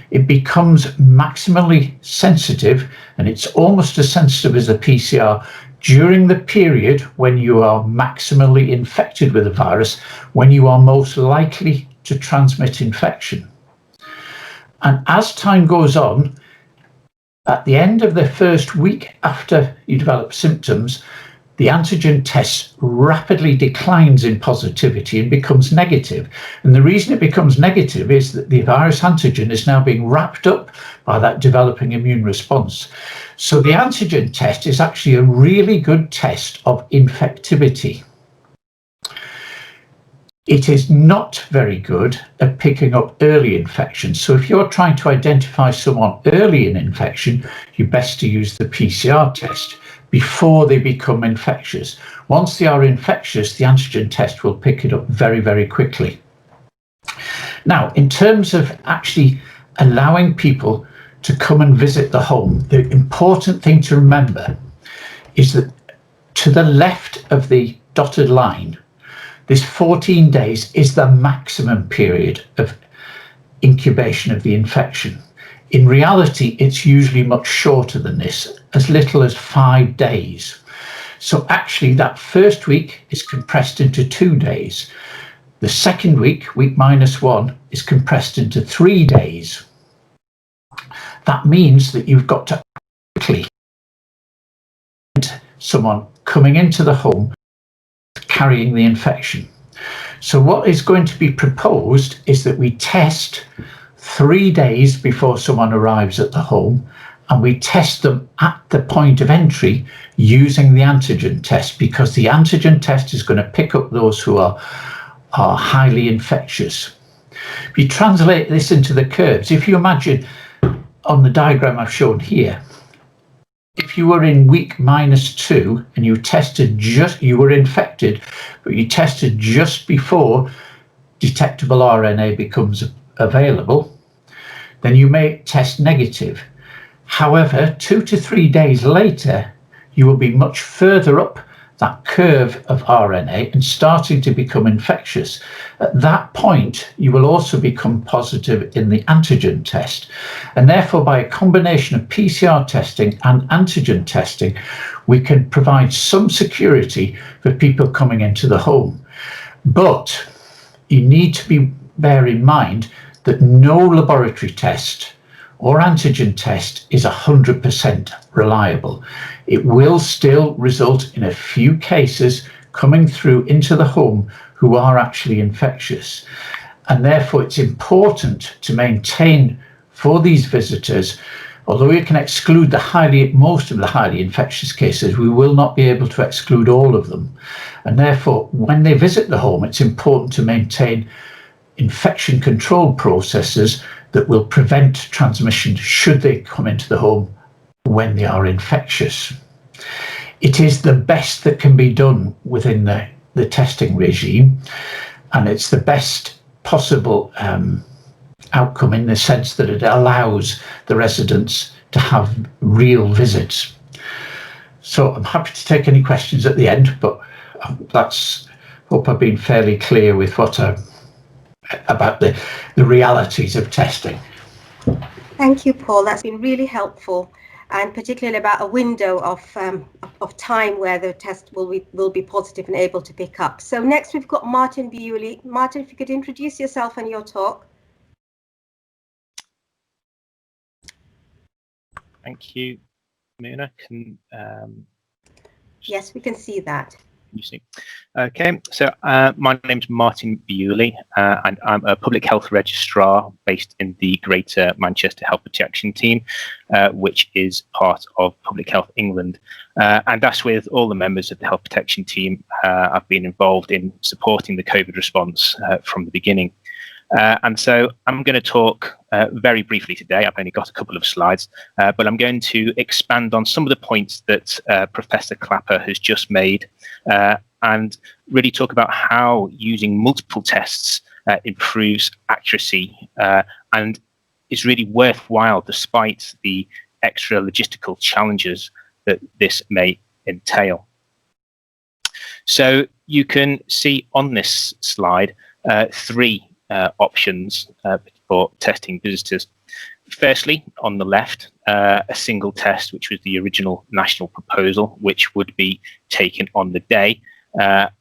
It becomes maximally sensitive, and it's almost as sensitive as a PCR during the period when you are maximally infected with the virus, when you are most likely to transmit infection. And as time goes on, at the end of the first week after you develop symptoms, the antigen test rapidly declines in positivity and becomes negative. And the reason it becomes negative is that the virus antigen is now being wrapped up by that developing immune response. So the antigen test is actually a really good test of infectivity. It is not very good at picking up early infections. So if you're trying to identify someone early in infection, you're best to use the PCR test before they become infectious. Once they are infectious, the antigen test will pick it up very, very quickly. Now, in terms of actually allowing people to come and visit the home, the important thing to remember is that to the left of the dotted line, this 14 days is the maximum period of incubation of the infection. In reality, it's usually much shorter than this, as little as 5 days. So actually that first week is compressed into 2 days. The second week, week -1, is compressed into 3 days. That means that you've got to quickly get someone coming into the home carrying the infection. So what is going to be proposed is that we test 3 days before someone arrives at the home, and we test them at the point of entry using the antigen test, because the antigen test is going to pick up those who are highly infectious. If you translate this into the curves, if you imagine on the diagram I've shown here, if you were in week -2 and you were infected, but you tested just before detectable RNA becomes available, then you may test negative. However, 2 to 3 days later, you will be much further up that curve of RNA and starting to become infectious. At that point, you will also become positive in the antigen test. And therefore, by a combination of PCR testing and antigen testing, we can provide some security for people coming into the home. But you need to bear in mind that no laboratory test or antigen test is 100% reliable. It will still result in a few cases coming through into the home who are actually infectious. And therefore it's important to maintain for these visitors, although we can exclude most of the highly infectious cases, we will not be able to exclude all of them. And therefore, when they visit the home, it's important to maintain infection control processes that will prevent transmission should they come into the home when they are infectious. It is the best that can be done within the testing regime, and it's the best possible outcome in the sense that it allows the residents to have real visits. So I'm happy to take any questions at the end, but hope I've been fairly clear with what about the realities of testing. Thank you, Paul. That's been really helpful, and particularly about a window of time where the test will be positive and able to pick up. So next we've got Martin Bewley. Martin, if you could introduce yourself and your talk. Thank you. Muna, can Yes, we can see that. you see? Okay, so my name's Martin Bewley, and I'm a public health registrar based in the Greater Manchester Health Protection Team, which is part of Public Health England. And that's with all the members of the Health Protection Team. I've been involved in supporting the COVID response from the beginning. And so I'm going to talk very briefly today. I've only got a couple of slides, but I'm going to expand on some of the points that Professor Clapper has just made, and really talk about how using multiple tests improves accuracy and is really worthwhile despite the extra logistical challenges that this may entail. So you can see on this slide three options for testing visitors. Firstly, on the left, a single test, which was the original national proposal, which would be taken on the day,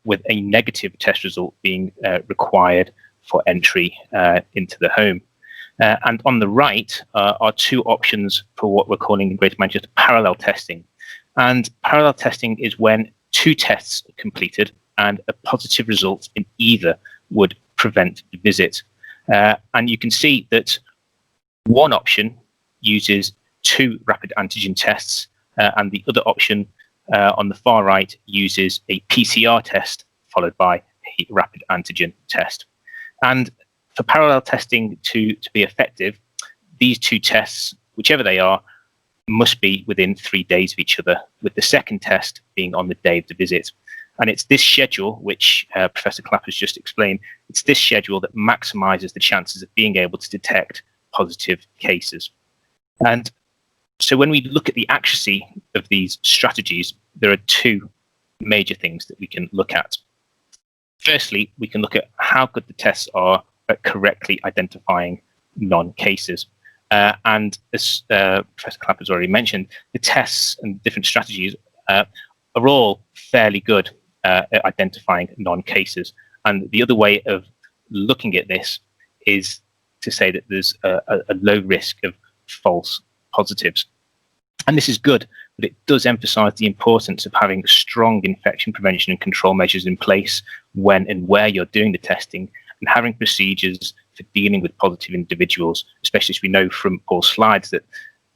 with a negative test result being required for entry into the home. And on the right are two options for what we're calling in Greater Manchester parallel testing. And parallel testing is when two tests are completed and a positive result in either would prevent the visit. And you can see that one option uses two rapid antigen tests, and the other option on the far right uses a PCR test followed by a rapid antigen test. And for parallel testing to be effective, these two tests, whichever they are, must be within 3 days of each other, with the second test being on the day of the visit. And it's this schedule, which Professor Clapper has just explained, it's this schedule that maximizes the chances of being able to detect positive cases. And so when we look at the accuracy of these strategies, there are two major things that we can look at. Firstly, we can look at how good the tests are at correctly identifying non-cases. And as Professor Clapper has already mentioned, the tests and different strategies are all fairly good at identifying non-cases. And the other way of looking at this is to say that there's a low risk of false positives. And this is good, but it does emphasize the importance of having strong infection prevention and control measures in place when and where you're doing the testing, and having procedures for dealing with positive individuals, especially as we know from Paul's slides that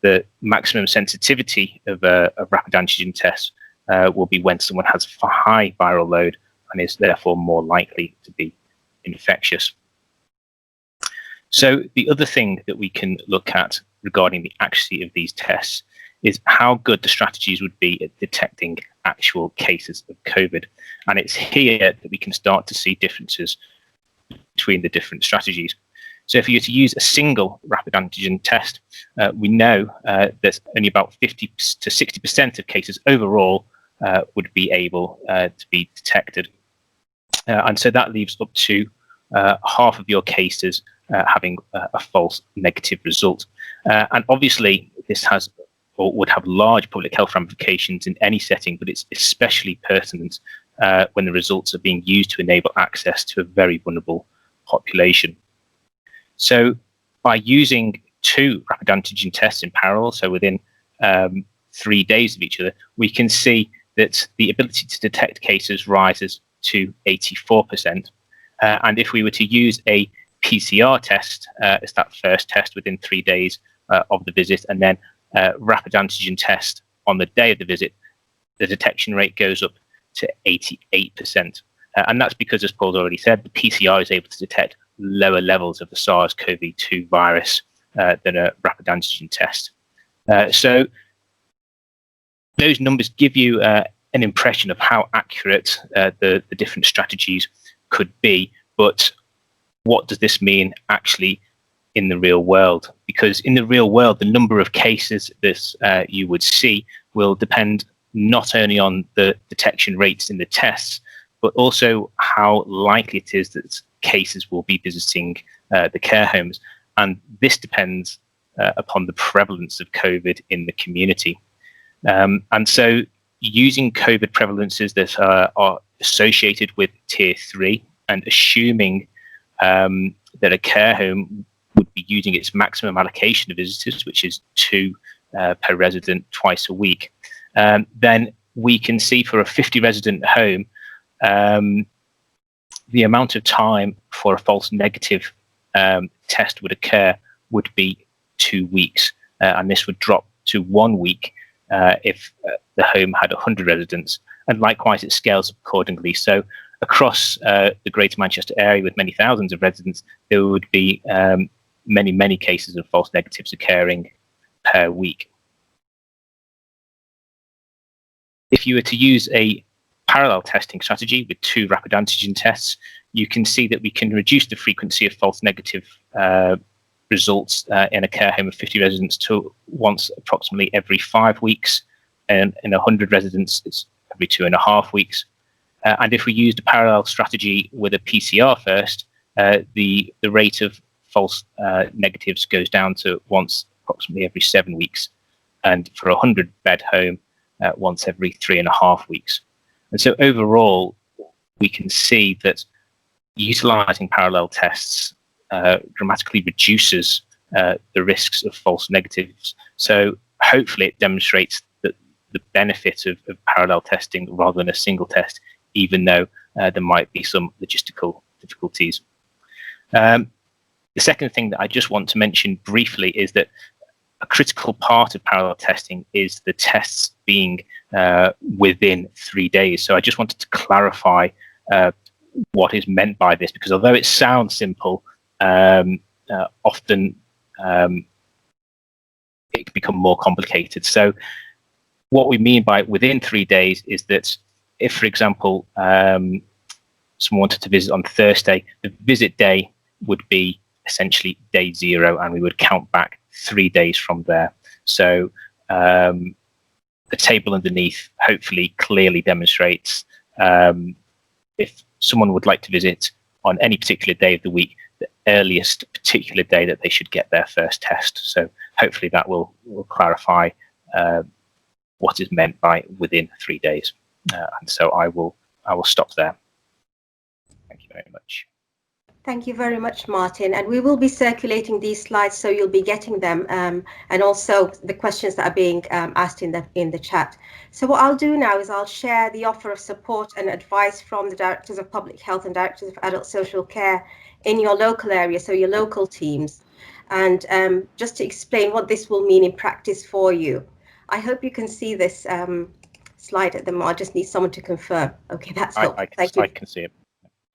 the maximum sensitivity of a rapid antigen test will be when someone has a high viral load and is therefore more likely to be infectious. So the other thing that we can look at regarding the accuracy of these tests is how good the strategies would be at detecting actual cases of COVID. And it's here that we can start to see differences between the different strategies. So if you were to use a single rapid antigen test, we know that only about 50 to 60% of cases overall would be able to be detected. And so that leaves up to half of your cases having a false negative result. And obviously this has or would have large public health ramifications in any setting, but it's especially pertinent when the results are being used to enable access to a very vulnerable population. So by using two rapid antigen tests in parallel, so within 3 days of each other, we can see that the ability to detect cases rises to 84%. And if we were to use a PCR test as that first test within 3 days of the visit, and then rapid antigen test on the day of the visit, the detection rate goes up to 88%. And that's because, as Paul's already said, the PCR is able to detect lower levels of the SARS-CoV-2 virus than a rapid antigen test. So those numbers give you an impression of how accurate the different strategies could be. But what does this mean actually in the real world? Because in the real world, the number of cases that you would see will depend not only on the detection rates in the tests, but also how likely it is that cases will be visiting the care homes. And this depends upon the prevalence of COVID in the community. And so using COVID prevalences that are associated with tier 3 and assuming that a care home would be using its maximum allocation of visitors, which is 2 per resident twice a week, then we can see for a 50 resident home, the amount of time for a false negative test would occur would be 2 weeks, and this would drop to 1 week if the home had 100 residents, and likewise it scales up accordingly. So across the Greater Manchester area with many thousands of residents, there would be many cases of false negatives occurring per week. If you were to use a parallel testing strategy with 2 rapid antigen tests, you can see that we can reduce the frequency of false negative results in a care home of 50 residents to once approximately every 5 weeks, and in 100 residents it's every 2.5 weeks. And if we used a parallel strategy with a PCR first, the rate of false negatives goes down to once approximately every 7 weeks, and for a 100-bed home, once every 3.5 weeks. And so overall, we can see that utilizing parallel tests dramatically reduces the risks of false negatives. So hopefully it demonstrates that the benefit of parallel testing rather than a single test, even though there might be some logistical difficulties. The second thing that I just want to mention briefly is that a critical part of parallel testing is the tests being within 3 days. So I just wanted to clarify what is meant by this, because although it sounds simple, often it can become more complicated. So what we mean by within 3 days is that if, for example, someone wanted to visit on Thursday, the visit day would be essentially day 0, and we would count back 3 days from there. So the table underneath hopefully clearly demonstrates if someone would like to visit on any particular day of the week, the earliest particular day that they should get their first test. So hopefully that will clarify what is meant by within 3 days. And so I will stop there. Thank you very much. Thank you very much, Martin. And we will be circulating these slides, so you'll be getting them, and also the questions that are being asked in the chat. So what I'll do now is I'll share the offer of support and advice from the Directors of Public Health and Directors of Adult Social Care in your local area, so your local teams, and just to explain what this will mean in practice for you. I hope you can see this slide at the moment. I just need someone to confirm. Okay, that's helpful. Thank you. I can see it.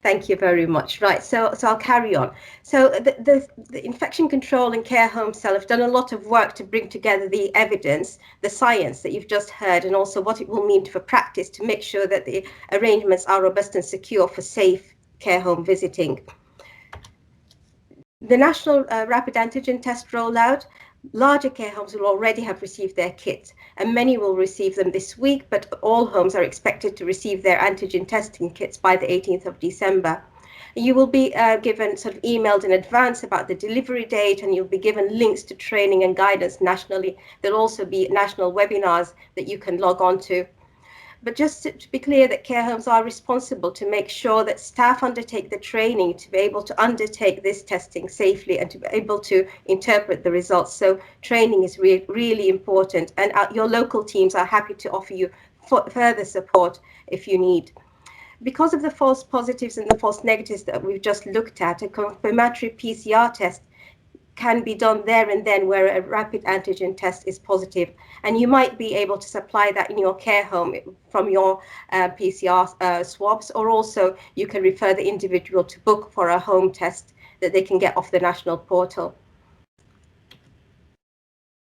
Thank you very much. Right, so I'll carry on. So the infection control and care home cell have done a lot of work to bring together the evidence, the science that you've just heard, and also what it will mean for practice to make sure that the arrangements are robust and secure for safe care home visiting. The national rapid antigen test rollout, larger care homes will already have received their kits, and many will receive them this week, but all homes are expected to receive their antigen testing kits by the 18th of December. You will be given sort of emailed in advance about the delivery date, and you'll be given links to training and guidance nationally. There'll also be national webinars that you can log on to. But just to be clear that care homes are responsible to make sure that staff undertake the training to be able to undertake this testing safely and to be able to interpret the results. So training is really important, and your local teams are happy to offer you further support if you need. Because of the false positives and the false negatives that we've just looked at, a confirmatory PCR test can be done there and then where a rapid antigen test is positive, and you might be able to supply that in your care home from your PCR swabs, or also you can refer the individual to book for a home test that they can get off the national portal.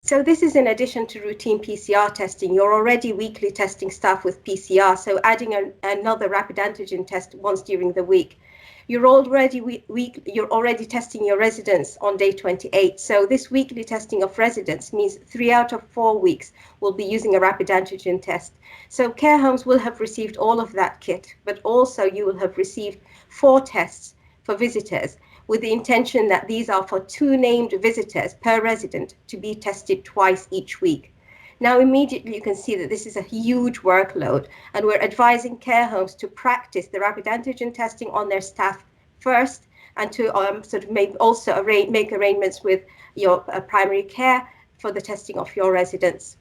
So this is in addition to routine PCR testing. You're already weekly testing staff with PCR, so adding another rapid antigen test once during the week. You're already testing your residents on day 28. So this weekly testing of residents means 3 out of 4 weeks will be using a rapid antigen test. So care homes will have received all of that kit, but also you will have received 4 tests for visitors, with the intention that these are for 2 named visitors per resident to be tested twice each week. Now, immediately you can see that this is a huge workload, and we're advising care homes to practice the rapid antigen testing on their staff first, and to sort of make arrangements with your primary care for the testing of your residents.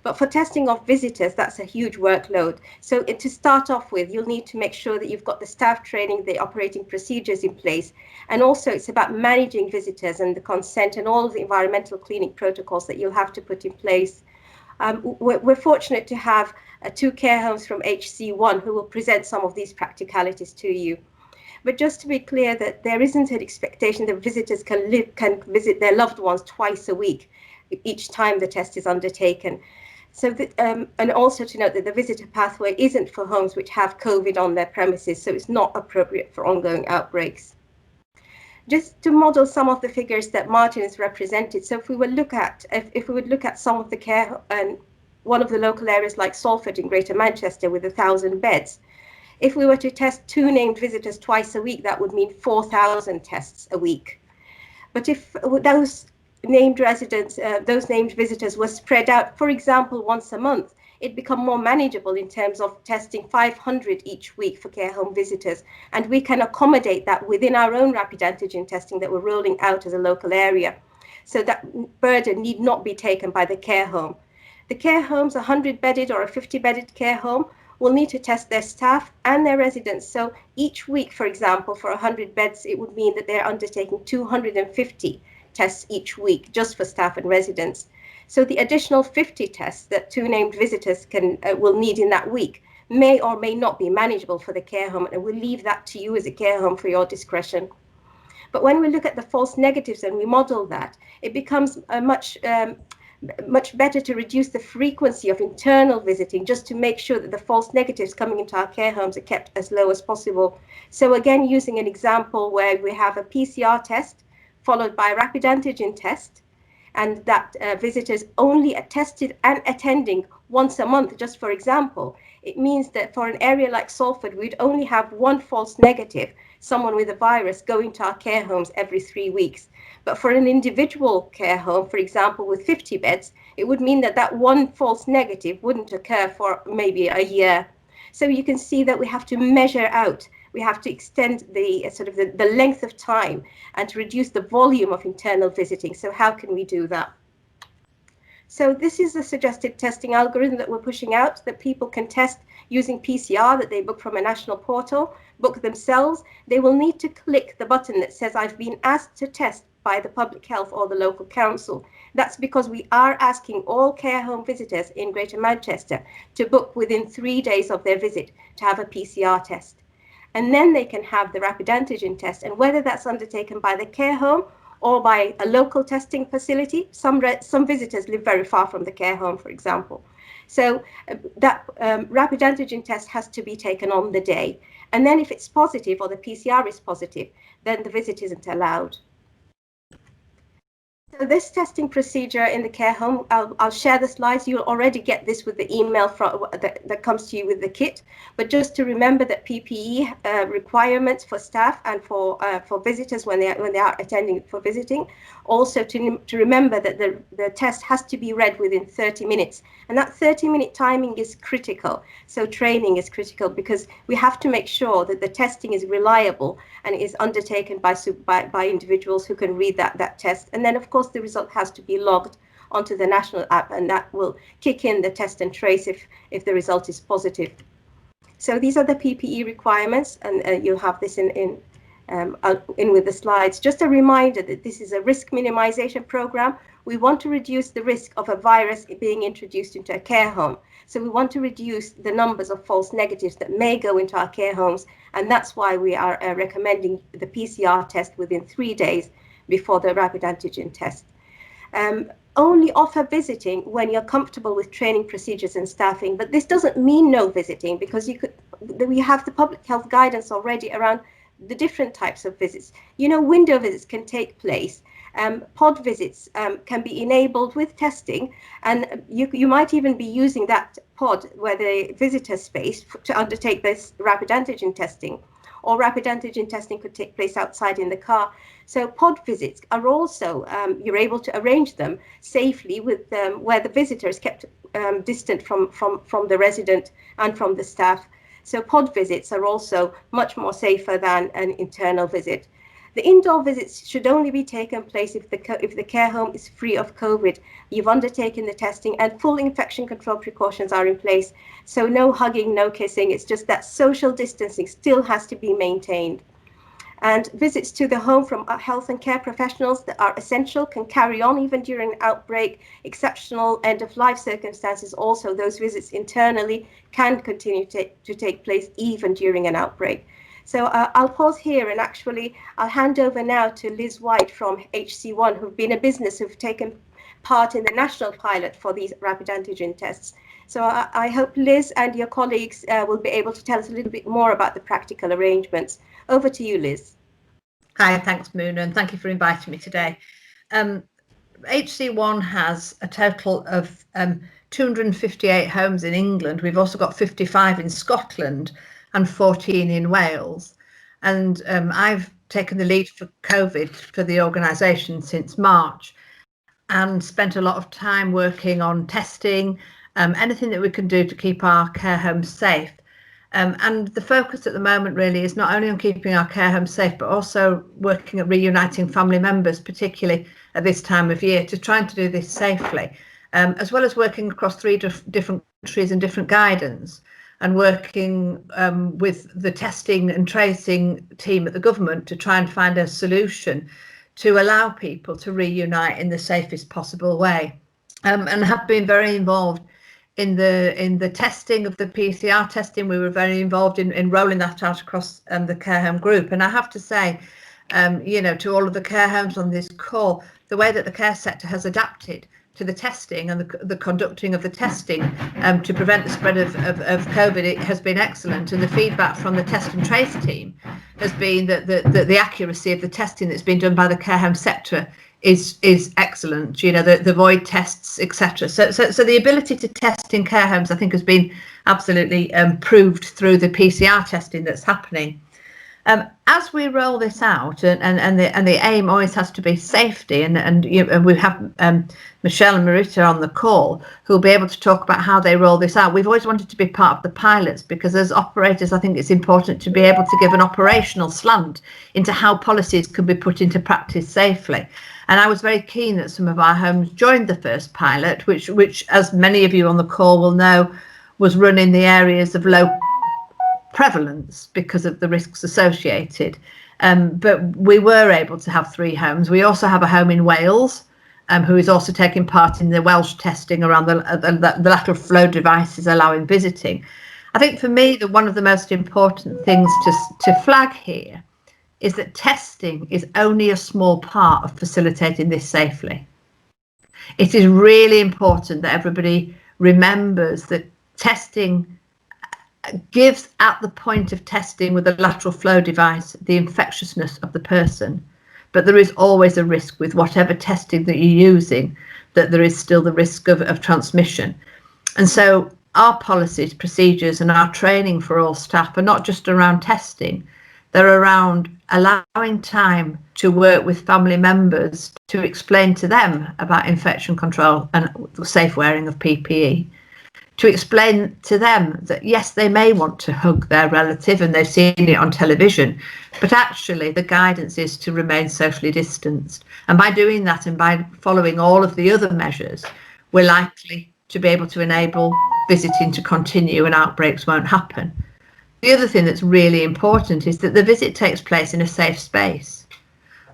But for testing of visitors, that's a huge workload. So to start off with, you'll need to make sure that you've got the staff training, the operating procedures in place. And also it's about managing visitors and the consent and all of the environmental cleaning protocols that you'll have to put in place. We're fortunate to have 2 care homes from HC1 who will present some of these practicalities to you. But just to be clear that there isn't an expectation that visitors can visit their loved ones twice a week, each time the test is undertaken. So, and also to note that the visitor pathway isn't for homes which have COVID on their premises, so it's not appropriate for ongoing outbreaks. Just to model some of the figures that Martin has represented, so if we would look at some of the care and one of the local areas like Salford in Greater Manchester with 1,000 beds, if we were to test 2 named visitors twice a week, that would mean 4,000 tests a week. But if those named residents, those named visitors were spread out, for example, once a month, it become more manageable in terms of testing 500 each week for care home visitors. And we can accommodate that within our own rapid antigen testing that we're rolling out as a local area. So that burden need not be taken by the care home. The care homes, a 100-bedded or a 50-bedded care home, will need to test their staff and their residents. So each week, for example, for 100 beds, it would mean that they're undertaking 250 tests each week just for staff and residents. So the additional 50 tests that 2 named visitors will need in that week may or may not be manageable for the care home, and we'll leave that to you as a care home for your discretion. But when we look at the false negatives and we model that, it becomes much better to reduce the frequency of internal visiting, just to make sure that the false negatives coming into our care homes are kept as low as possible. So again, using an example where we have a PCR test followed by a rapid antigen test, and that visitors only are tested and attending once a month, just for example, it means that for an area like Salford, we'd only have 1 false negative, someone with a virus, going to our care homes every 3 weeks. But for an individual care home, for example, with 50 beds, it would mean that that 1 false negative wouldn't occur for maybe a year. So you can see that we have to measure out. We have to extend the the length of time and to reduce the volume of internal visiting. So how can we do that? So this is the suggested testing algorithm that we're pushing out, that people can test using PCR that they book from a national portal, book themselves. They will need to click the button that says, I've been asked to test by the public health or the local council. That's because we are asking all care home visitors in Greater Manchester to book within 3 days of their visit to have a PCR test. And then they can have the rapid antigen test, and whether that's undertaken by the care home or by a local testing facility. Some visitors live very far from the care home, for example. So that rapid antigen test has to be taken on the day. And then if it's positive or the PCR is positive, then the visit isn't allowed. So this testing procedure in the care home, I'll share the slides. You'll already get this with the email that comes to you with the kit. But just to remember that PPE requirements for staff and for visitors when they are attending for visiting. Also to remember that the test has to be read within 30 minutes. And that 30-minute timing is critical. So training is critical because we have to make sure that the testing is reliable and is undertaken by individuals who can read that test. And then, of course, the result has to be logged onto the national app, and that will kick in the test and trace if the result is positive. So these are the PPE requirements, and you'll have this in with the slides. Just a reminder that this is a risk minimization program. We want to reduce the risk of a virus being introduced into a care home. So we want to reduce the numbers of false negatives that may go into our care homes, and that's why we are recommending the PCR test within 3 days before the rapid antigen test. Only offer visiting when you're comfortable with training procedures and staffing, but this doesn't mean no visiting, because we have the public health guidance already around the different types of visits. You know, window visits can take place. Pod visits can be enabled with testing, and you might even be using that pod where the visitor space to undertake this rapid antigen testing, or rapid antigen testing could take place outside in the car. So pod visits are also, you're able to arrange them safely with where the visitor is kept distant from the resident and from the staff. So pod visits are also much more safer than an internal visit. The indoor visits should only be taken place if the care home is free of COVID. You've undertaken the testing and full infection control precautions are in place. So no hugging, no kissing. It's just that social distancing still has to be maintained. And visits to the home from health and care professionals that are essential can carry on even during an outbreak. Exceptional end-of-life circumstances also, those visits internally can continue to take place even during an outbreak. So I'll pause here and actually I'll hand over now to Liz White from HC1, who've been a business who've taken part in the national pilot for these rapid antigen tests. So I hope Liz and your colleagues will be able to tell us a little bit more about the practical arrangements. Over to you, Liz. Hi, thanks, Moona, and thank you for inviting me today. HC1 has a total of 258 homes in England. We've also got 55 in Scotland and 14 in Wales. And I've taken the lead for COVID for the organisation since March and spent a lot of time working on testing, anything that we can do to keep our care homes safe. And the focus at the moment really is not only on keeping our care homes safe, but also working at reuniting family members, particularly at this time of year, to trying to do this safely, as well as working across 3 different countries and different guidance, and working with the testing and tracing team at the government to try and find a solution to allow people to reunite in the safest possible way, and have been very involved in the testing of the PCR testing. We were very involved in rolling that out across the care home group. And I have to say, you know, to all of the care homes on this call, the way that the care sector has adapted to the testing and the conducting of the testing to prevent the spread of COVID, it has been excellent. And the feedback from the test and trace team has been that the accuracy of the testing that's been done by the care home sector is excellent, you know, the void tests, etc. So the ability to test in care homes, I think, has been absolutely proved through the PCR testing that's happening. As we roll this out, and the aim always has to be safety, and we have Michelle and Marita on the call who will be able to talk about how they roll this out. We've always wanted to be part of the pilots because as operators, I think it's important to be able to give an operational slant into how policies can be put into practice safely. And I was very keen that some of our homes joined the first pilot, which, as many of you on the call will know, was run in the areas of low prevalence because of the risks associated. But we were able to have 3 homes. We also have a home in Wales, who is also taking part in the Welsh testing around the lateral flow devices allowing visiting. I think for me, one of the most important things to flag here is that testing is only a small part of facilitating this safely. It is really important that everybody remembers that testing gives at the point of testing with a lateral flow device the infectiousness of the person, but there is always a risk with whatever testing that you're using, that there is still the risk of transmission. And so our policies, procedures and our training for all staff are not just around testing, they're around allowing time to work with family members to explain to them about infection control and the safe wearing of PPE. To explain to them that, yes, they may want to hug their relative and they've seen it on television, but actually the guidance is to remain socially distanced. And by doing that and by following all of the other measures, we're likely to be able to enable visiting to continue and outbreaks won't happen. The other thing that's really important is that the visit takes place in a safe space.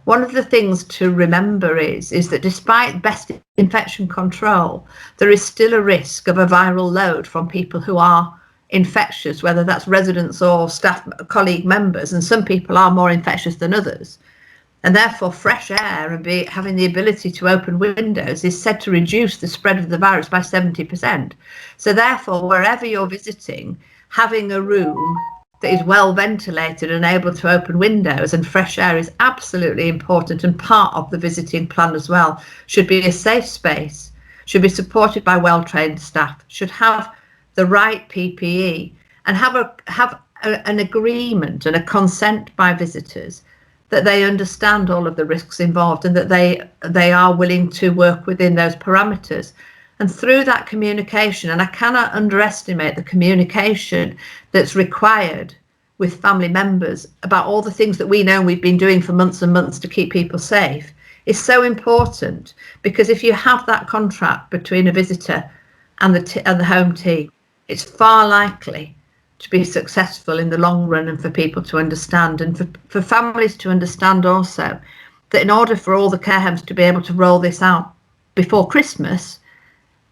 One of the things to remember is that despite best infection control, there is still a risk of a viral load from people who are infectious, whether that's residents or staff colleague members, and some people are more infectious than others. And therefore fresh air and having the ability to open windows is said to reduce the spread of the virus by 70%. So therefore, wherever you're visiting, having a room that is well ventilated and able to open windows and fresh air is absolutely important and part of the visiting plan as well. Should be a safe space, should be supported by well-trained staff, should have the right PPE and have an agreement and a consent by visitors that they understand all of the risks involved and that they are willing to work within those parameters. And through that communication, and I cannot underestimate the communication that's required with family members about all the things that we know we've been doing for months and months to keep people safe is so important, because if you have that contract between a visitor and the home team, it's far likely to be successful in the long run, and for people to understand, and for families to understand also that in order for all the care homes to be able to roll this out before Christmas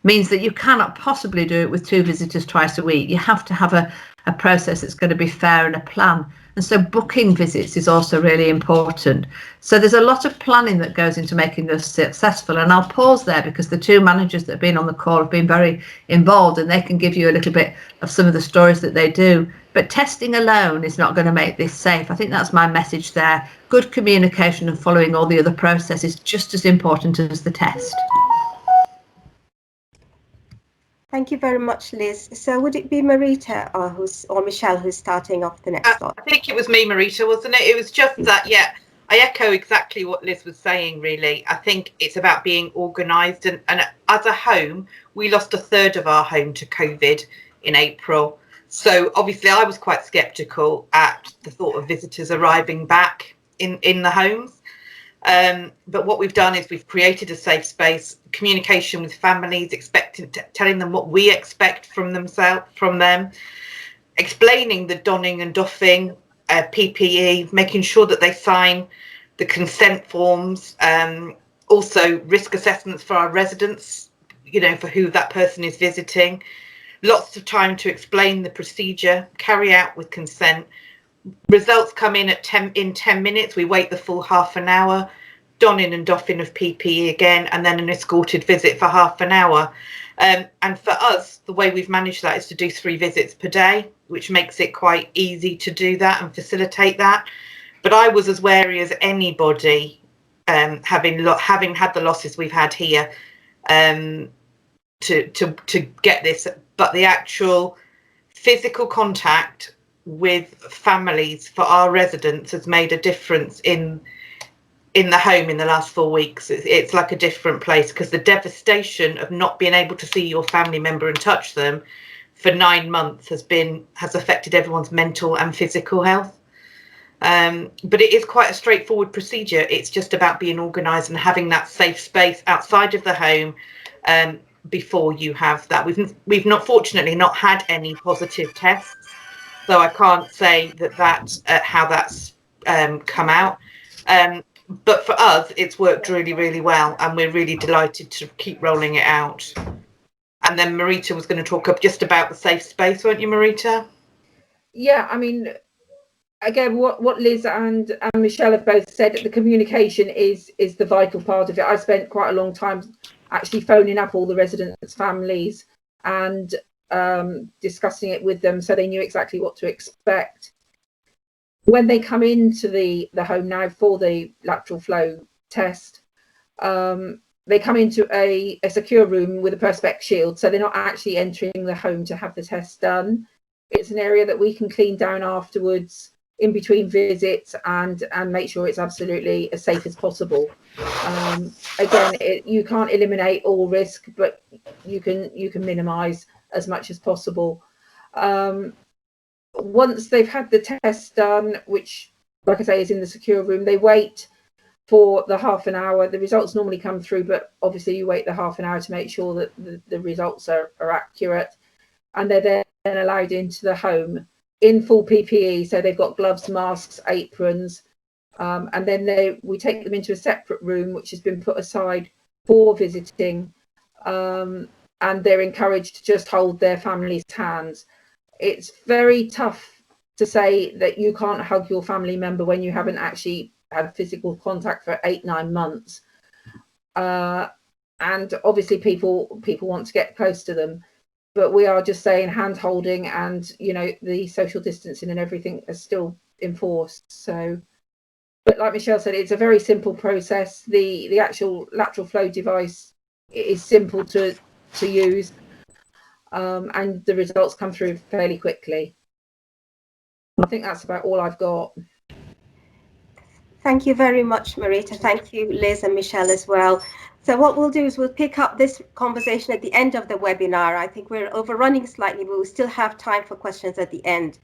means that you cannot possibly do it with 2 visitors twice a week. You have to have a process that's going to be fair and a plan. And so booking visits is also really important. So there's a lot of planning that goes into making this successful. And I'll pause there because the 2 managers that have been on the call have been very involved, and they can give you a little bit of some of the stories that they do. But testing alone is not going to make this safe. I think that's my message there. Good communication and following all the other processes is just as important as the test. Thank you very much, Liz. So would it be Marita or Michelle who's starting off the next slot? I think it was me, Marita, wasn't it? It was just that, yeah, I echo exactly what Liz was saying, really. I think it's about being organised. And as a home, we lost 1/3 of our home to COVID in April. So obviously I was quite sceptical at the thought of visitors arriving back in the homes. But what we've done is we've created a safe space, communication with families, telling them what we expect from them, explaining the donning and doffing, PPE, making sure that they sign the consent forms, also risk assessments for our residents, you know, for who that person is visiting, lots of time to explain the procedure, carry out with consent. Results come in in 10 minutes. We wait the full half an hour, donning and doffing of PPE again, and then an escorted visit for half an hour. And for us, the way we've managed that is to do 3 visits per day, which makes it quite easy to do that and facilitate that. But I was as wary as anybody, having had the losses we've had here, to get this. But the actual physical contact with families for our residents has made a difference in the home in the last 4 weeks. It's like a different place, because the devastation of not being able to see your family member and touch them for 9 months has affected everyone's mental and physical health. But it is quite a straightforward procedure. It's just about being organised and having that safe space outside of the home before you have that. We've not, fortunately, not had any positive tests, so I can't say that how that's come out. But for us, it's worked really, really well, and we're really delighted to keep rolling it out. And then Marita was going to talk up just about the safe space, weren't you, Marita? Yeah, I mean, again, what Liz and Michelle have both said, the communication is the vital part of it. I spent quite a long time actually phoning up all the residents' families and discussing it with them so they knew exactly what to expect. When they come into the home now for the lateral flow test, they come into a secure room with a Perspex shield, so they're not actually entering the home to have the test done. It's an area that we can clean down afterwards in between visits and make sure it's absolutely as safe as possible. Again, you can't eliminate all risk, but you can minimise as much as possible. Once they've had the test done, which, like I say, is in the secure room, they wait for the half an hour. The results normally come through, but obviously you wait the half an hour to make sure that the results are accurate. And they're then allowed into the home in full PPE. So they've got gloves, masks, aprons. And then we take them into a separate room, which has been put aside for visiting. And they're encouraged to just hold their family's hands. It's very tough to say that you can't hug your family member when you haven't actually had physical contact for 8-9 months. And obviously people want to get close to them, but we are just saying hand holding and, you know, the social distancing and everything is still enforced. So, but like Michelle said, it's a very simple process. The actual lateral flow device is simple to use. And the results come through fairly quickly. I think that's about all I've got. Thank you very much, Marita. Thank you, Liz and Michelle as well. So what we'll do is we'll pick up this conversation at the end of the webinar. I think we're overrunning slightly, but we still have time for questions at the end.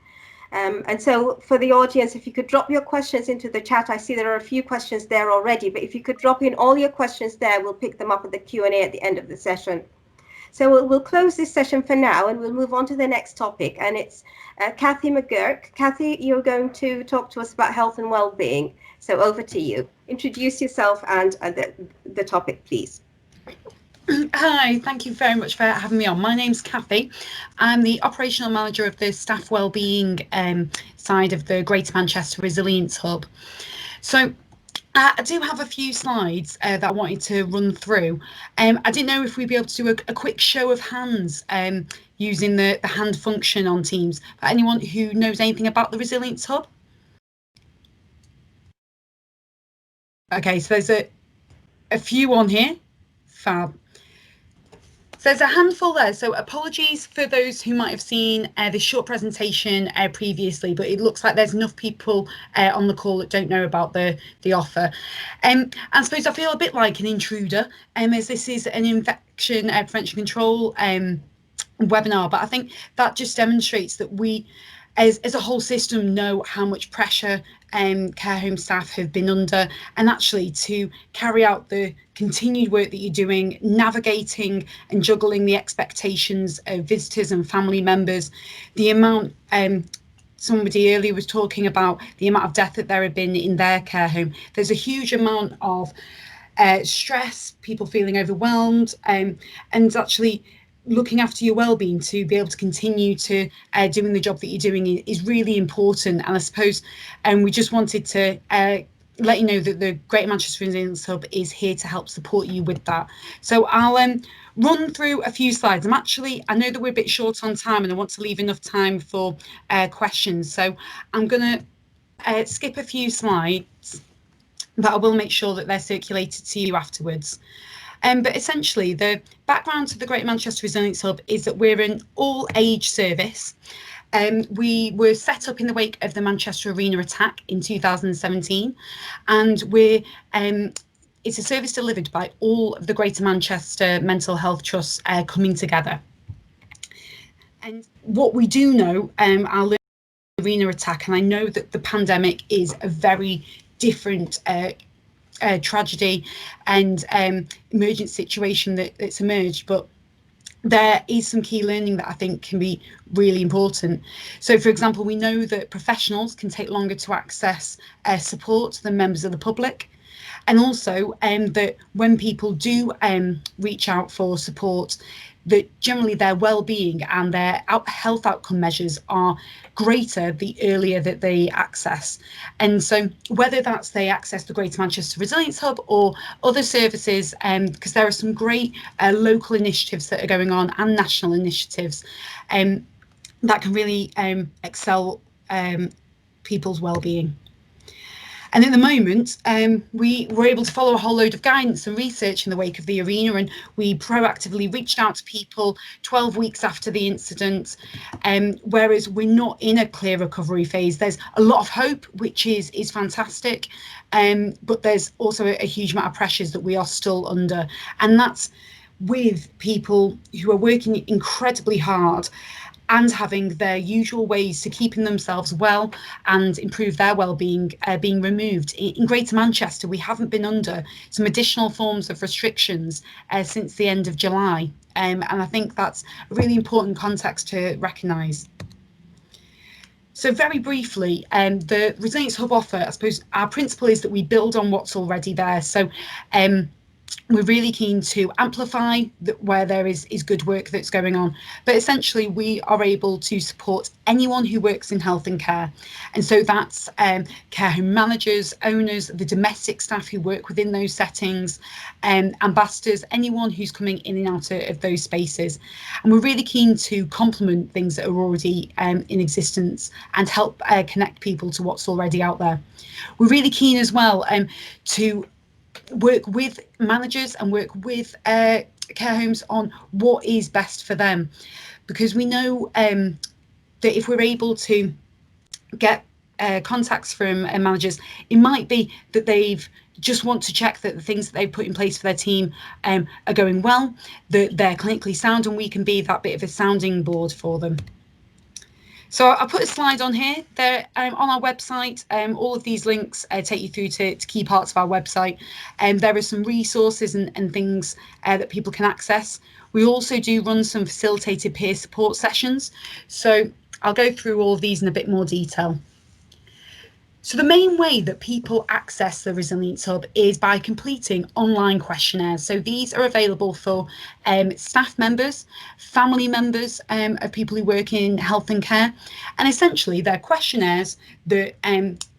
And so for the audience, if you could drop your questions into the chat, I see there are a few questions there already, but if you could drop in all your questions there, we'll pick them up at the Q&A at the end of the session. So we'll close this session for now, and we'll move on to the next topic, and it's Kathy McGurk. Kathy, you're going to talk to us about health and well-being. So over to you. Introduce yourself and the topic, please. Hi, thank you very much for having me on. My name's Kathy. I'm the operational manager of the staff wellbeing side of the Greater Manchester Resilience Hub. So I do have a few slides that I wanted to run through. I didn't know if we'd be able to do a quick show of hands using the hand function on Teams. For anyone who knows anything about the Resilience Hub? Okay, so there's a few on here. Fab. So there's a handful there, so apologies for those who might have seen this short presentation previously, but it looks like there's enough people on the call that don't know about the offer. And I suppose I feel a bit like an intruder, as this is an infection prevention control webinar, but I think that just demonstrates that we, as a whole system, know how much pressure care home staff have been under, and actually to carry out the continued work that you're doing, navigating and juggling the expectations of visitors and family members, the amount somebody earlier was talking about the amount of death that there have been in their care home. There's a huge amount of stress, people feeling overwhelmed, and actually looking after your well-being to be able to continue to doing the job that you're doing is really important. And I suppose we just wanted to let you know that the Greater Manchester Resilience Hub is here to help support you with that. So I'll run through a few slides. I know that we're a bit short on time and I want to leave enough time for questions. So I'm going to skip a few slides, but I will make sure that they're circulated to you afterwards. But essentially, the background to the Greater Manchester Resilience Hub is that we're an all-age service. We were set up in the wake of the Manchester Arena attack in 2017, and it's a service delivered by all of the Greater Manchester mental health trusts coming together. And what we do know, our Arena attack, and I know that the pandemic is a very different tragedy and emergent situation that's emerged, but there is some key learning that I think can be really important. So, for example, we know that professionals can take longer to access support than members of the public, and also that when people do reach out for support, that generally their well-being and their health outcome measures are greater the earlier that they access. And so whether that's they access the Greater Manchester Resilience Hub or other services, because there are some great local initiatives that are going on and national initiatives that can really excel people's well-being. And at the moment, we were able to follow a whole load of guidance and research in the wake of the Arena, and we proactively reached out to people 12 weeks after the incident, whereas we're not in a clear recovery phase. There's a lot of hope, which is fantastic, but there's also a huge amount of pressures that we are still under, and that's with people who are working incredibly hard and having their usual ways to keeping themselves well and improve their well-being being removed. In Greater Manchester, we haven't been under some additional forms of restrictions since the end of July, and I think that's a really important context to recognise. So very briefly, the Resilience Hub offer, I suppose our principle is that we build on what's already there. So we're really keen to amplify where there is good work that's going on, but essentially we are able to support anyone who works in health and care, and so that's care home managers, owners, the domestic staff who work within those settings, ambassadors, anyone who's coming in and out of those spaces. And we're really keen to complement things that are already in existence and help connect people to what's already out there. We're really keen as well to work with managers and work with care homes on what is best for them, because we know that if we're able to get contacts from managers, it might be that they've just want to check that the things that they've put in place for their team are going well, that they're clinically sound, and we can be that bit of a sounding board for them. So I'll put a slide on here. They're on our website. All of these links take you through to key parts of our website. There are some resources and things that people can access. We also do run some facilitated peer support sessions. So I'll go through all of these in a bit more detail. So the main way that people access the Resilience Hub is by completing online questionnaires. So these are available for staff members, family members of people who work in health and care. And essentially they're questionnaires that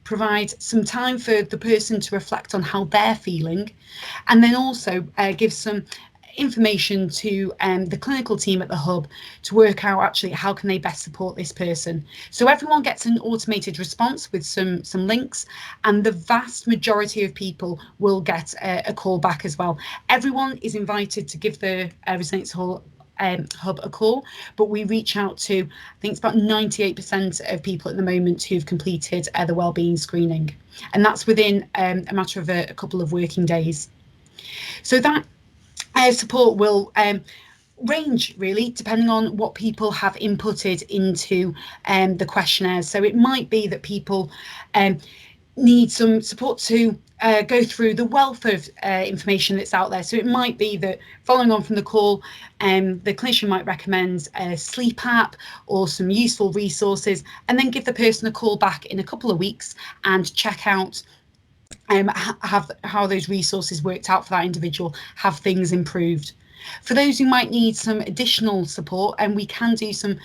provide some time for the person to reflect on how they're feeling, and then also give some information to the clinical team at the hub to work out actually how can they best support this person. So everyone gets an automated response with some links, and the vast majority of people will get a call back as well. Everyone is invited to give the Resilience Hub a call, but we reach out to, I think it's about 98% of people at the moment who've completed the wellbeing screening, and that's within a matter of a couple of working days. So that support will range really depending on what people have inputted into the questionnaires. So it might be that people need some support to go through the wealth of information that's out there. So it might be that following on from the call, the clinician might recommend a sleep app or some useful resources, and then give the person a call back in a couple of weeks and check out how those resources worked out for that individual, have things improved. For those who might need some additional support, and we can do some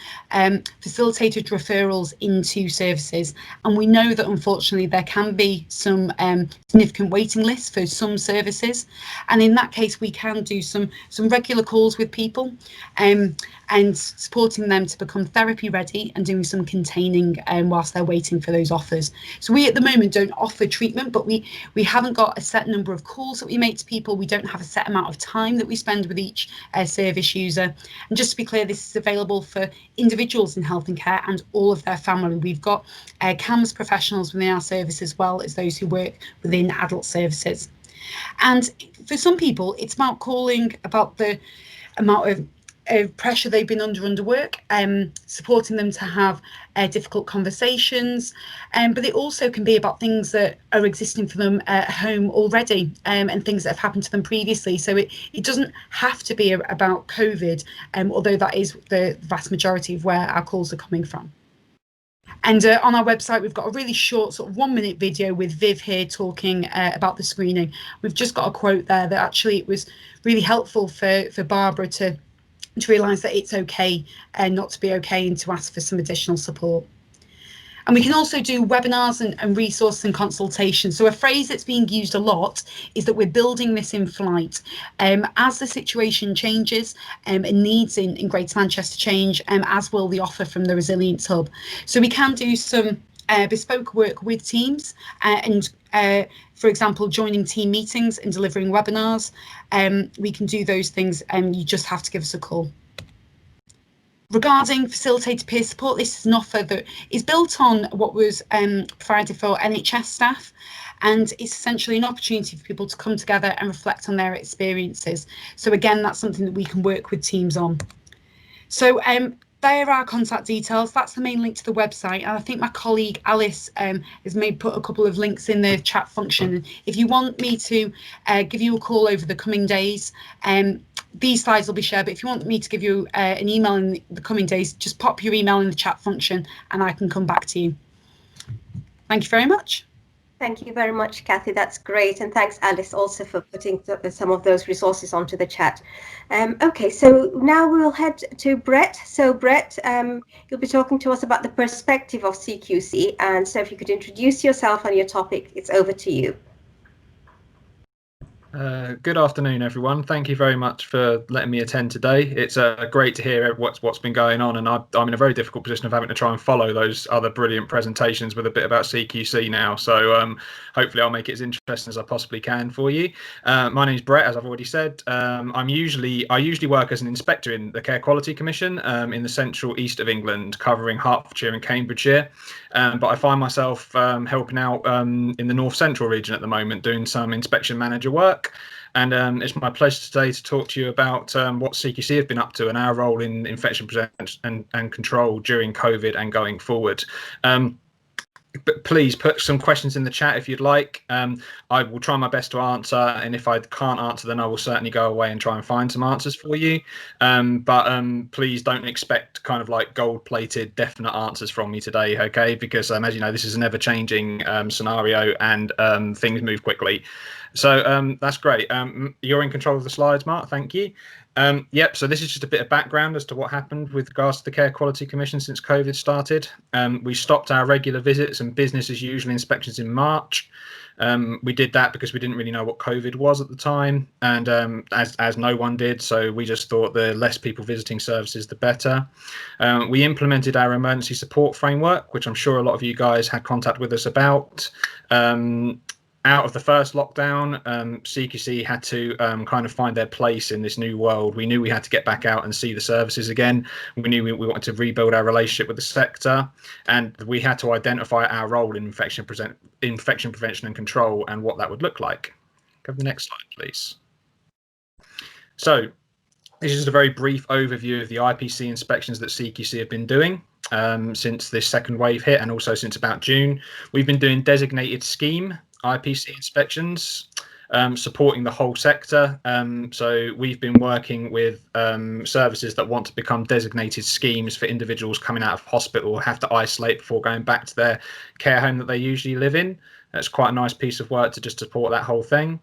facilitated referrals into services, and we know that unfortunately there can be some significant waiting lists for some services, and in that case we can do some regular calls with people and supporting them to become therapy ready and doing some containing whilst they're waiting for those offers. So we at the moment don't offer treatment, but we haven't got a set number of calls that we make to people. We don't have a set amount of time that we spend with each service user. And just to be clear, this is available for individuals in health and care and all of their family. We've got CAMHS professionals within our service as well as those who work within adult services. And for some people, it's about calling about the amount of pressure they've been under work, supporting them to have difficult conversations, but it also can be about things that are existing for them at home already, and things that have happened to them previously. So it doesn't have to be about COVID, although that is the vast majority of where our calls are coming from. And on our website, we've got a really short sort of 1-minute video with Viv here talking about the screening. We've just got a quote there that actually it was really helpful for Barbara to realise that it's okay and not to be okay, and to ask for some additional support. And we can also do webinars and resource and consultation. So a phrase that's being used a lot is that we're building this in flight. As the situation changes and needs in Greater Manchester change, as will the offer from the Resilience Hub. So we can do some bespoke work with teams and for example, joining team meetings and delivering webinars. We can do those things, and you just have to give us a call. Regarding facilitated peer support, this is an offer that is built on what was provided for NHS staff, and it's essentially an opportunity for people to come together and reflect on their experiences. So again, that's something that we can work with teams on. So there are our contact details. That's the main link to the website, and I think my colleague Alice has put a couple of links in the chat function. If you want me to give you a call over the coming days, these slides will be shared, but if you want me to give you an email in the coming days, just pop your email in the chat function and I can come back to you. Thank you very much. Thank you very much, Kathy. That's great. And thanks, Alice, also for putting some of those resources onto the chat. OK, so now we'll head to Brett. So Brett, you'll be talking to us about the perspective of CQC. And so if you could introduce yourself and your topic, it's over to you. Good afternoon, everyone. Thank you very much for letting me attend today. It's great to hear what's been going on, and I'm in a very difficult position of having to try and follow those other brilliant presentations with a bit about CQC now. So hopefully I'll make it as interesting as I possibly can for you. My name's Brett, as I've already said. I usually work as an inspector in the Care Quality Commission in the central east of England, covering Hertfordshire and Cambridgeshire. But I find myself helping out in the north central region at the moment, doing some inspection manager work. and it's my pleasure today to talk to you about what CQC have been up to and our role in infection prevention and control during COVID and going forward. But please put some questions in the chat if you'd like. I will try my best to answer, and if I can't answer, then I will certainly go away and try and find some answers for you. But please don't expect kind of like gold-plated definite answers from me today, okay? Because as you know, this is an ever-changing scenario, and things move quickly. So that's great. You're in control of the slides, Mark. Thank you. Yep, so this is just a bit of background as to what happened with regards to the Care Quality Commission since COVID started. We stopped our regular visits and business as usual inspections in March. We did that because we didn't really know what COVID was at the time, and as no one did, so we just thought the less people visiting services, the better. We implemented our emergency support framework, which I'm sure a lot of you guys had contact with us about. Out of the first lockdown, CQC had to kind of find their place in this new world. We knew we had to get back out and see the services again. We knew we wanted to rebuild our relationship with the sector, and we had to identify our role in infection prevention and control and what that would look like. Go to the next slide, please. So this is a very brief overview of the IPC inspections that CQC have been doing since this second wave hit, and also since about June. We've been doing designated scheme IPC inspections, supporting the whole sector. So we've been working with services that want to become designated schemes for individuals coming out of hospital or have to isolate before going back to their care home that they usually live in. That's quite a nice piece of work to just support that whole thing.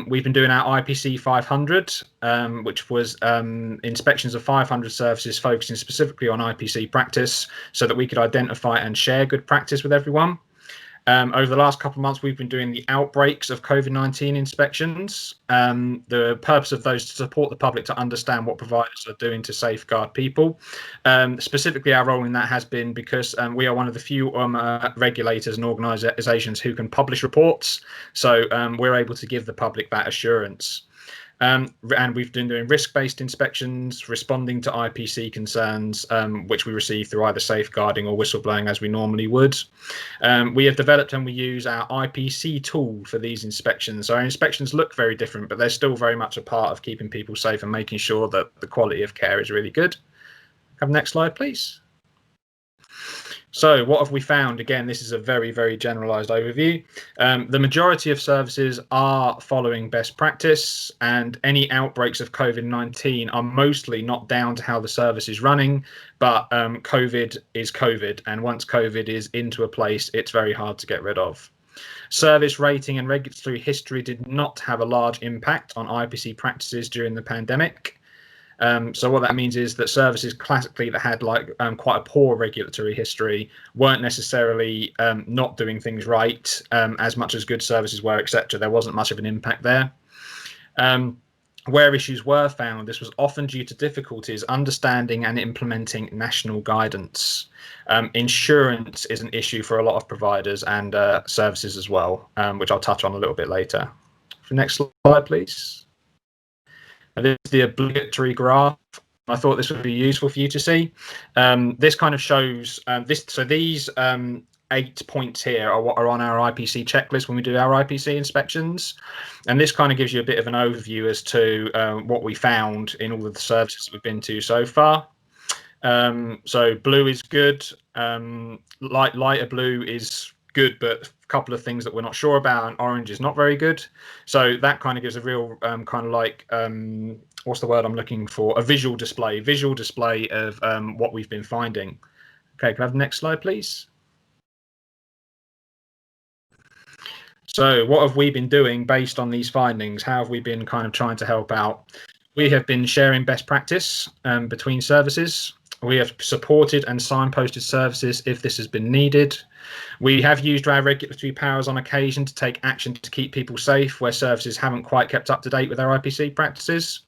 We've been doing our IPC 500, which was inspections of 500 services focusing specifically on IPC practice so that we could identify and share good practice with everyone. Over the last couple of months, we've been doing the outbreaks of COVID-19 inspections. The purpose of those to support the public to understand what providers are doing to safeguard people. Specifically, our role in that has been because we are one of the few regulators and organisations who can publish reports. So we're able to give the public that assurance. And we've been doing risk-based inspections, responding to IPC concerns, which we receive through either safeguarding or whistleblowing as we normally would. We have developed and we use our IPC tool for these inspections. So our inspections look very different, but they're still very much a part of keeping people safe and making sure that the quality of care is really good. Have the next slide, please. So what have we found? Again, this is a very, very generalized overview. The majority of services are following best practice, and any outbreaks of COVID-19 are mostly not down to how the service is running, but COVID is COVID, and once COVID is into a place, it's very hard to get rid of. Service rating and regulatory history did not have a large impact on IPC practices during the pandemic. So what that means is that services classically that had like quite a poor regulatory history weren't necessarily not doing things right as much as good services were, etc. There wasn't much of an impact there. Where issues were found, this was often due to difficulties understanding and implementing national guidance. Insurance is an issue for a lot of providers and services as well, which I'll touch on a little bit later. Next slide, please. This is the obligatory graph. I thought this would be useful for you to see. This kind of shows this. So these 8 points here are what are on our IPC checklist when we do our IPC inspections, and this kind of gives you a bit of an overview as to what we found in all of the services we've been to so far. So blue is good. Lighter blue is good, but a couple of things that we're not sure about, and orange is not very good. So that kind of gives a real kind of like what's the word I'm looking for, a visual display of what we've been finding. Okay, can I have the next slide, please? So what have we been doing based on these findings? How have we been kind of trying to help out? We have been sharing best practice between services. We have supported and signposted services if this has been needed. We have used our regulatory powers on occasion to take action to keep people safe where services haven't quite kept up to date with our IPC practices.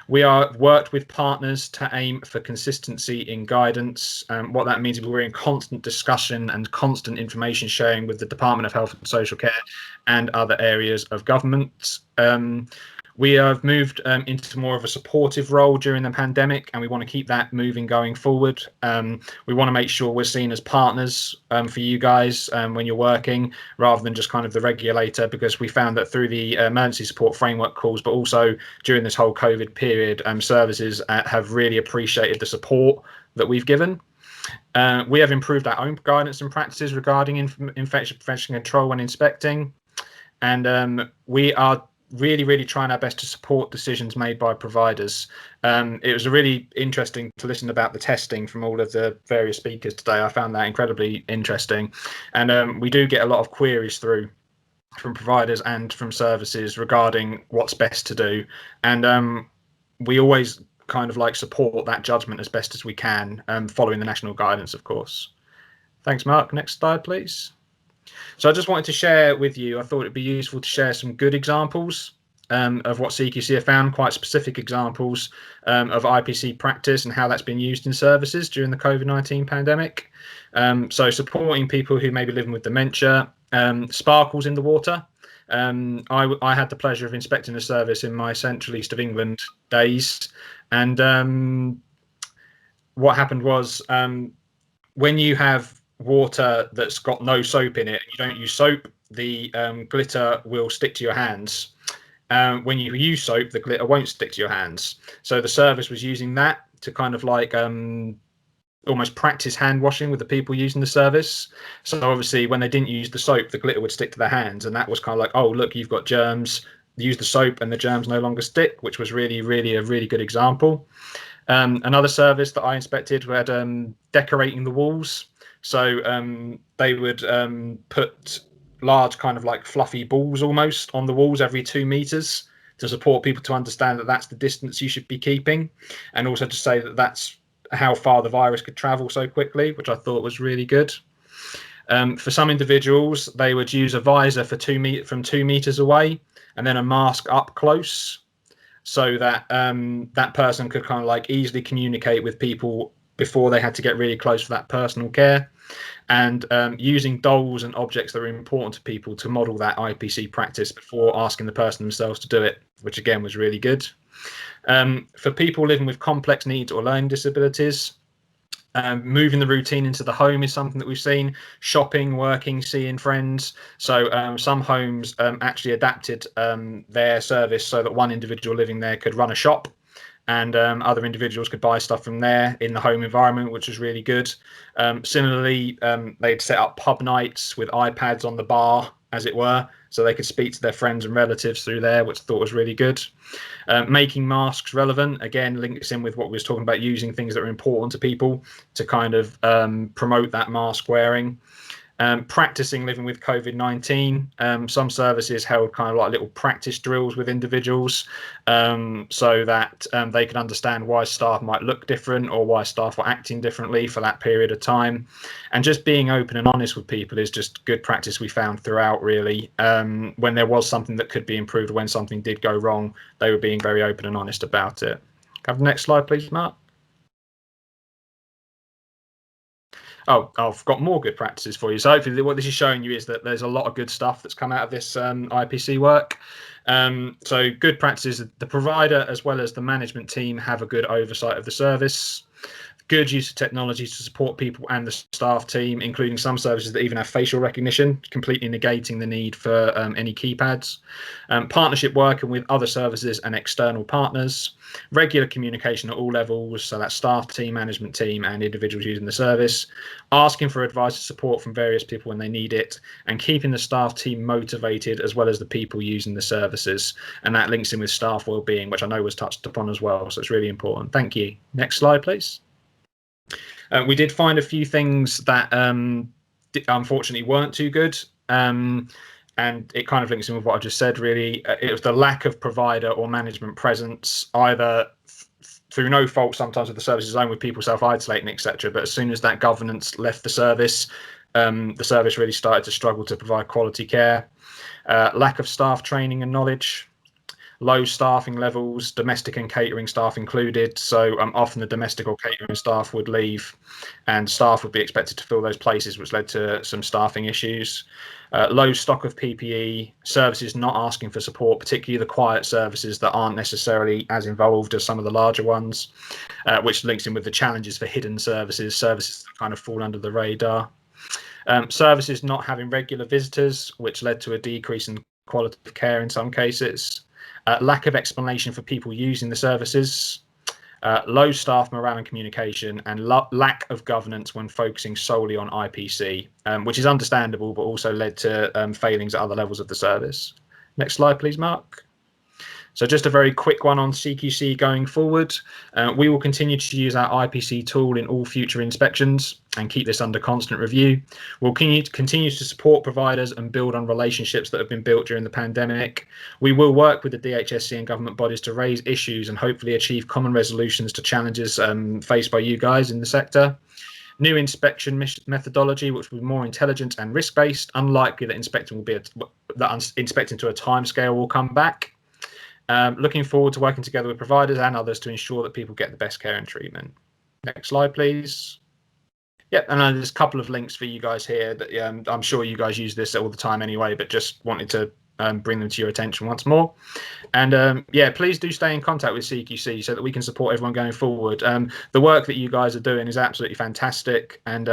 We are worked with partners to aim for consistency in guidance. What that means is we're in constant discussion and constant information sharing with the Department of Health and Social Care and other areas of government. We have moved into more of a supportive role during the pandemic, and we want to keep that moving going forward. We want to make sure we're seen as partners for you guys when you're working, rather than just kind of the regulator, because we found that through the emergency support framework calls, but also during this whole COVID period, services have really appreciated the support that we've given. We have improved our own guidance and practices regarding infection prevention control when inspecting, and we are really trying our best to support decisions made by providers. It was really interesting to listen about the testing from all of the various speakers today. I found that incredibly interesting, and we do get a lot of queries through from providers and from services regarding what's best to do, and we always kind of like support that judgment as best as we can, following the national guidance, of course. Thanks, Mark. Next slide, please. So I just wanted to share with you, I thought it'd be useful to share some good examples of what CQC have found, quite specific examples of IPC practice and how that's been used in services during the COVID-19 pandemic. So supporting people who may be living with dementia, sparkles in the water. I had the pleasure of inspecting a service in my Central East of England days, and what happened was, when you have water that's got no soap in it and you don't use soap, the glitter will stick to your hands. When you use soap, the glitter won't stick to your hands. So the service was using that to kind of like almost practice hand washing with the people using the service. So obviously when they didn't use the soap, the glitter would stick to their hands, and that was kind of like, oh look, you've got germs, use the soap and the germs no longer stick, which was really a really good example. Another service that I inspected had decorating the walls. So they would put large kind of like fluffy balls almost on the walls every 2 meters to support people to understand that that's the distance you should be keeping, and also to say that that's how far the virus could travel so quickly, which I thought was really good. For some individuals, they would use a visor for from 2 meters away, and then a mask up close, so that that person could kind of like easily communicate with people before they had to get really close for that personal care. And using dolls and objects that are important to people to model that IPC practice before asking the person themselves to do it, which again was really good. For people living with complex needs or learning disabilities, moving the routine into the home is something that we've seen. Shopping, working, seeing friends. So some homes actually adapted their service so that one individual living there could run a shop, and other individuals could buy stuff from there in the home environment, which was really good. Similarly, they'd set up pub nights with iPads on the bar, as it were, so they could speak to their friends and relatives through there, which I thought was really good. Making masks relevant, again, links in with what we was talking about, using things that are important to people to kind of promote that mask wearing. Practicing living with COVID-19. Some services held kind of like little practice drills with individuals, so that they could understand why staff might look different or why staff were acting differently for that period of time. And just being open and honest with people is just good practice we found throughout, really. When there was something that could be improved, when something did go wrong, they were being very open and honest about it. Have the next slide, please, Mark. Oh, I've got more good practices for you. So hopefully what this is showing you is that there's a lot of good stuff that's come out of this IPC work. So good practices, the provider as well as the management team have a good oversight of the service. Good use of technology to support people and the staff team, including some services that even have facial recognition, completely negating the need for any keypads. Partnership working with other services and external partners. Regular communication at all levels, so that's staff team, management team, and individuals using the service. Asking for advice and support from various people when they need it, and keeping the staff team motivated as well as the people using the services. And that links in with staff wellbeing, which I know was touched upon as well, so it's really important. Thank you. Next slide, please. We did find a few things that unfortunately weren't too good, and it kind of links in with what I just said, really. It was the lack of provider or management presence, either through no fault sometimes with the service's own, with people self-isolating, etc. But as soon as that governance left the service really started to struggle to provide quality care. Lack of staff training and knowledge. low staffing levels, domestic and catering staff included. So often the domestic or catering staff would leave and staff would be expected to fill those places, which led to some staffing issues. Low stock of PPE, services not asking for support, particularly the quiet services that aren't necessarily as involved as some of the larger ones, which links in with the challenges for hidden services that kind of fall under the radar. Services not having regular visitors, which led to a decrease in quality of care in some cases. Lack of explanation for people using the services. Low staff morale and communication, and lack of governance when focusing solely on IPC, which is understandable, but also led to failings at other levels of the service. Next slide, please, Mark. So just a very quick one on CQC going forward. We will continue to use our IPC tool in all future inspections and keep this under constant review. We'll continue to support providers and build on relationships that have been built during the pandemic. We will work with the DHSC and government bodies to raise issues and hopefully achieve common resolutions to challenges faced by you guys in the sector. New inspection methodology, which will be more intelligent and risk-based. Unlikely that inspecting to a timescale will come back. Looking forward to working together with providers and others to ensure that people get the best care and treatment. Next slide, please. Yep, and there's a couple of links for you guys here that I'm sure you guys use this all the time anyway, but just wanted to bring them to your attention once more. And yeah, please do stay in contact with CQC so that we can support everyone going forward. The work that you guys are doing is absolutely fantastic, and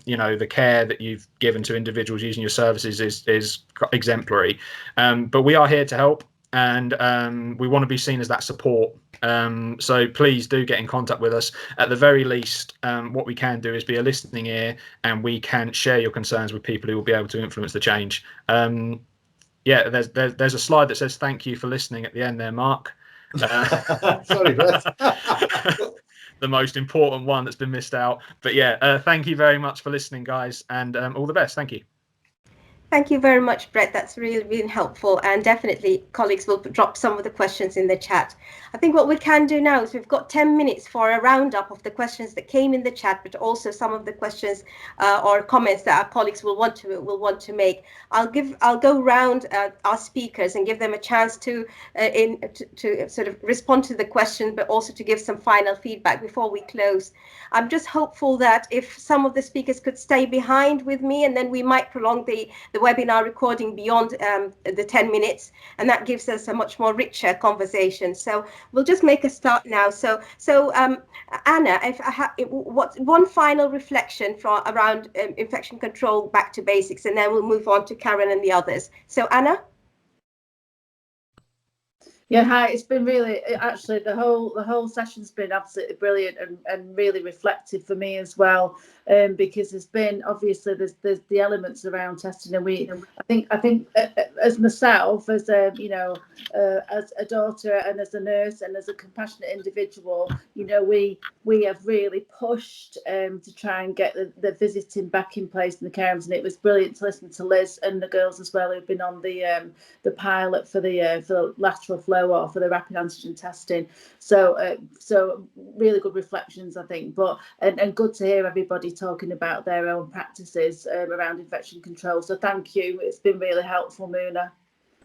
you know, the care that you've given to individuals using your services is exemplary. But we are here to help, and we want to be seen as that support. So please do get in contact with us. At the very least, what we can do is be a listening ear, and we can share your concerns with people who will be able to influence the change. Yeah, there's a slide that says thank you for listening at the end there, Mark. Sorry, Brett. The most important one that's been missed out. But yeah, thank you very much for listening, guys, and all the best. Thank you. Thank you very much, Brett. That's really helpful, and definitely colleagues will drop some of the questions in the chat. I think what we can do now is we've got 10 minutes for a roundup of the questions that came in the chat, but also some of the questions or comments that our colleagues will want to make. I'll go round our speakers and give them a chance to sort of respond to the question, but also to give some final feedback before we close. I'm just hopeful that if some of the speakers could stay behind with me, and then we might prolong the webinar recording beyond the 10 minutes, and that gives us a much more richer conversation. So we'll just make a start now. So Anna, what's one final reflection around infection control back to basics, and then we'll move on to Karen and the others. So Anna? Yeah, hi. It's been really, actually, the whole session's been absolutely brilliant and really reflective for me as well, because there's been, obviously there's the elements around testing, and I think as myself, as you know, as a daughter and as a nurse and as a compassionate individual, you know, we have really pushed to try and get the visiting back in place in the care homes, and it was brilliant to listen to Liz and the girls as well who've been on the pilot for the lateral flow or for the rapid antigen testing. So really good reflections, I think, but and good to hear everybody talking about their own practices around infection control. So thank you, it's been really helpful, Muna.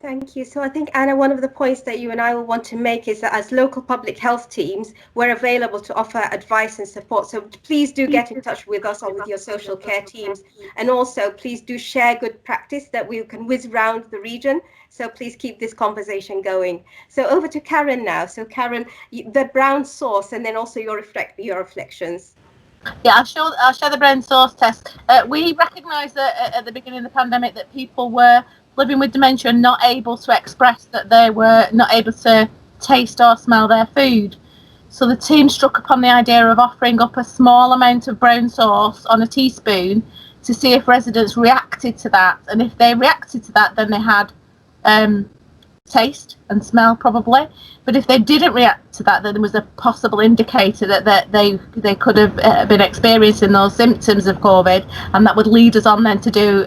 Thank you. So I think, Anna, one of the points that you and I will want to make is that as local public health teams, we're available to offer advice and support. So please do get in touch with us or with your social care teams. And also, please do share good practice that we can whiz around the region. So please keep this conversation going. So over to Karen now. So Karen, the brown source, and then also your reflections. Yeah, I'll share the brown source test. We recognised that at the beginning of the pandemic that people were living with dementia and not able to express that they were not able to taste or smell their food. So the team struck upon the idea of offering up a small amount of brown sauce on a teaspoon to see if residents reacted to that. And if they reacted to that, then they had taste and smell probably. But if they didn't react to that, then there was a possible indicator that they could have been experiencing those symptoms of COVID, and that would lead us on then to do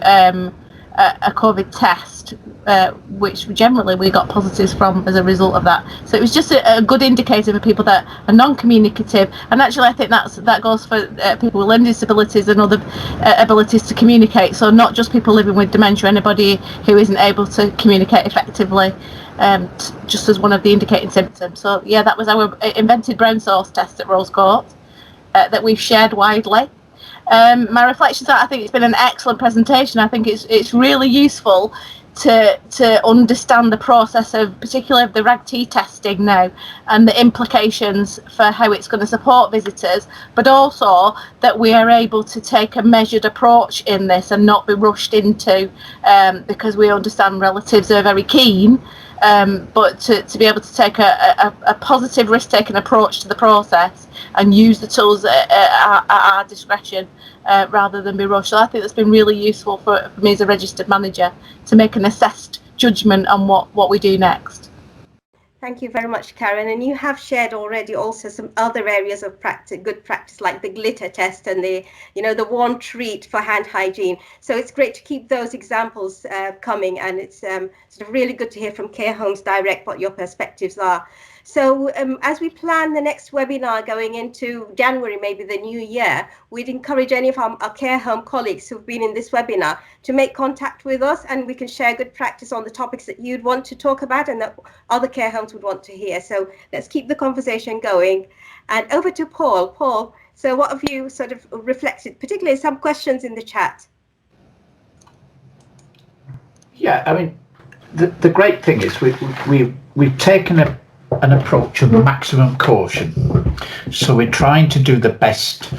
a COVID test, which generally we got positives from as a result of that. So it was just a good indicator for people that are non-communicative, and actually I think that goes for people with learning disabilities and other abilities to communicate. So not just people living with dementia, anybody who isn't able to communicate effectively, just as one of the indicating symptoms. So yeah, that was our invented brain source test at Rose Court that we've shared widely. My reflections are, I think it's been an excellent presentation. I think it's really useful to understand the process of particularly the RAG-T testing now and the implications for how it's going to support visitors, but also that we are able to take a measured approach in this and not be rushed into, because we understand relatives are very keen, but to be able to take a positive risk-taking approach to the process and use the tools at our discretion rather than be rushed. So I think that's been really useful for me as a registered manager to make an assessed judgment on what we do next. Thank you very much, Karen. And you have shared already also some other areas of practice, good practice, like the glitter test and the warm treat for hand hygiene. So it's great to keep those examples coming, and it's sort of really good to hear from Care Homes Direct what your perspectives are. So as we plan the next webinar going into January, maybe the new year, we'd encourage any of our care home colleagues who've been in this webinar to make contact with us, and we can share good practice on the topics that you'd want to talk about and that other care homes would want to hear. So let's keep the conversation going. And over to Paul. Paul, so what have you sort of reflected, particularly some questions in the chat? Yeah, I mean, the great thing is we've taken an approach of maximum caution. So we're trying to do the best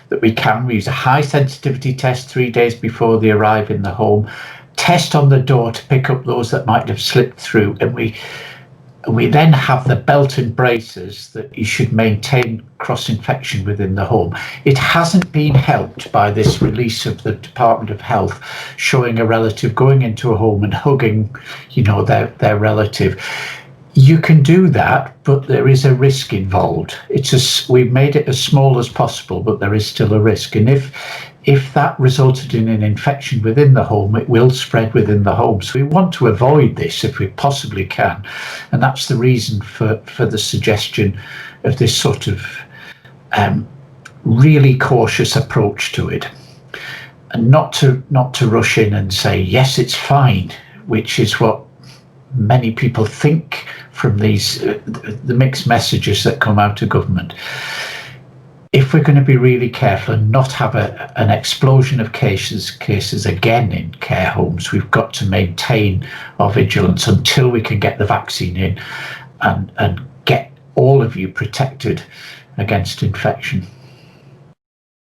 that we can. We use a high sensitivity test 3 days before they arrive in the home, test on the door to pick up those that might have slipped through, and we then have the belt and braces that you should maintain cross-infection within the home. It hasn't been helped by this release of the Department of Health showing a relative going into a home and hugging, their relative. You can do that, but there is a risk involved. We've made it as small as possible, but there is still a risk. And if that resulted in an infection within the home, it will spread within the home. So we want to avoid this if we possibly can. And that's the reason for the suggestion of this sort of really cautious approach to it. And not to rush in and say, yes, it's fine, which is what many people think from the mixed messages that come out of government. If we're going to be really careful and not have an explosion of cases again in care homes, we've got to maintain our vigilance until we can get the vaccine in and get all of you protected against infection.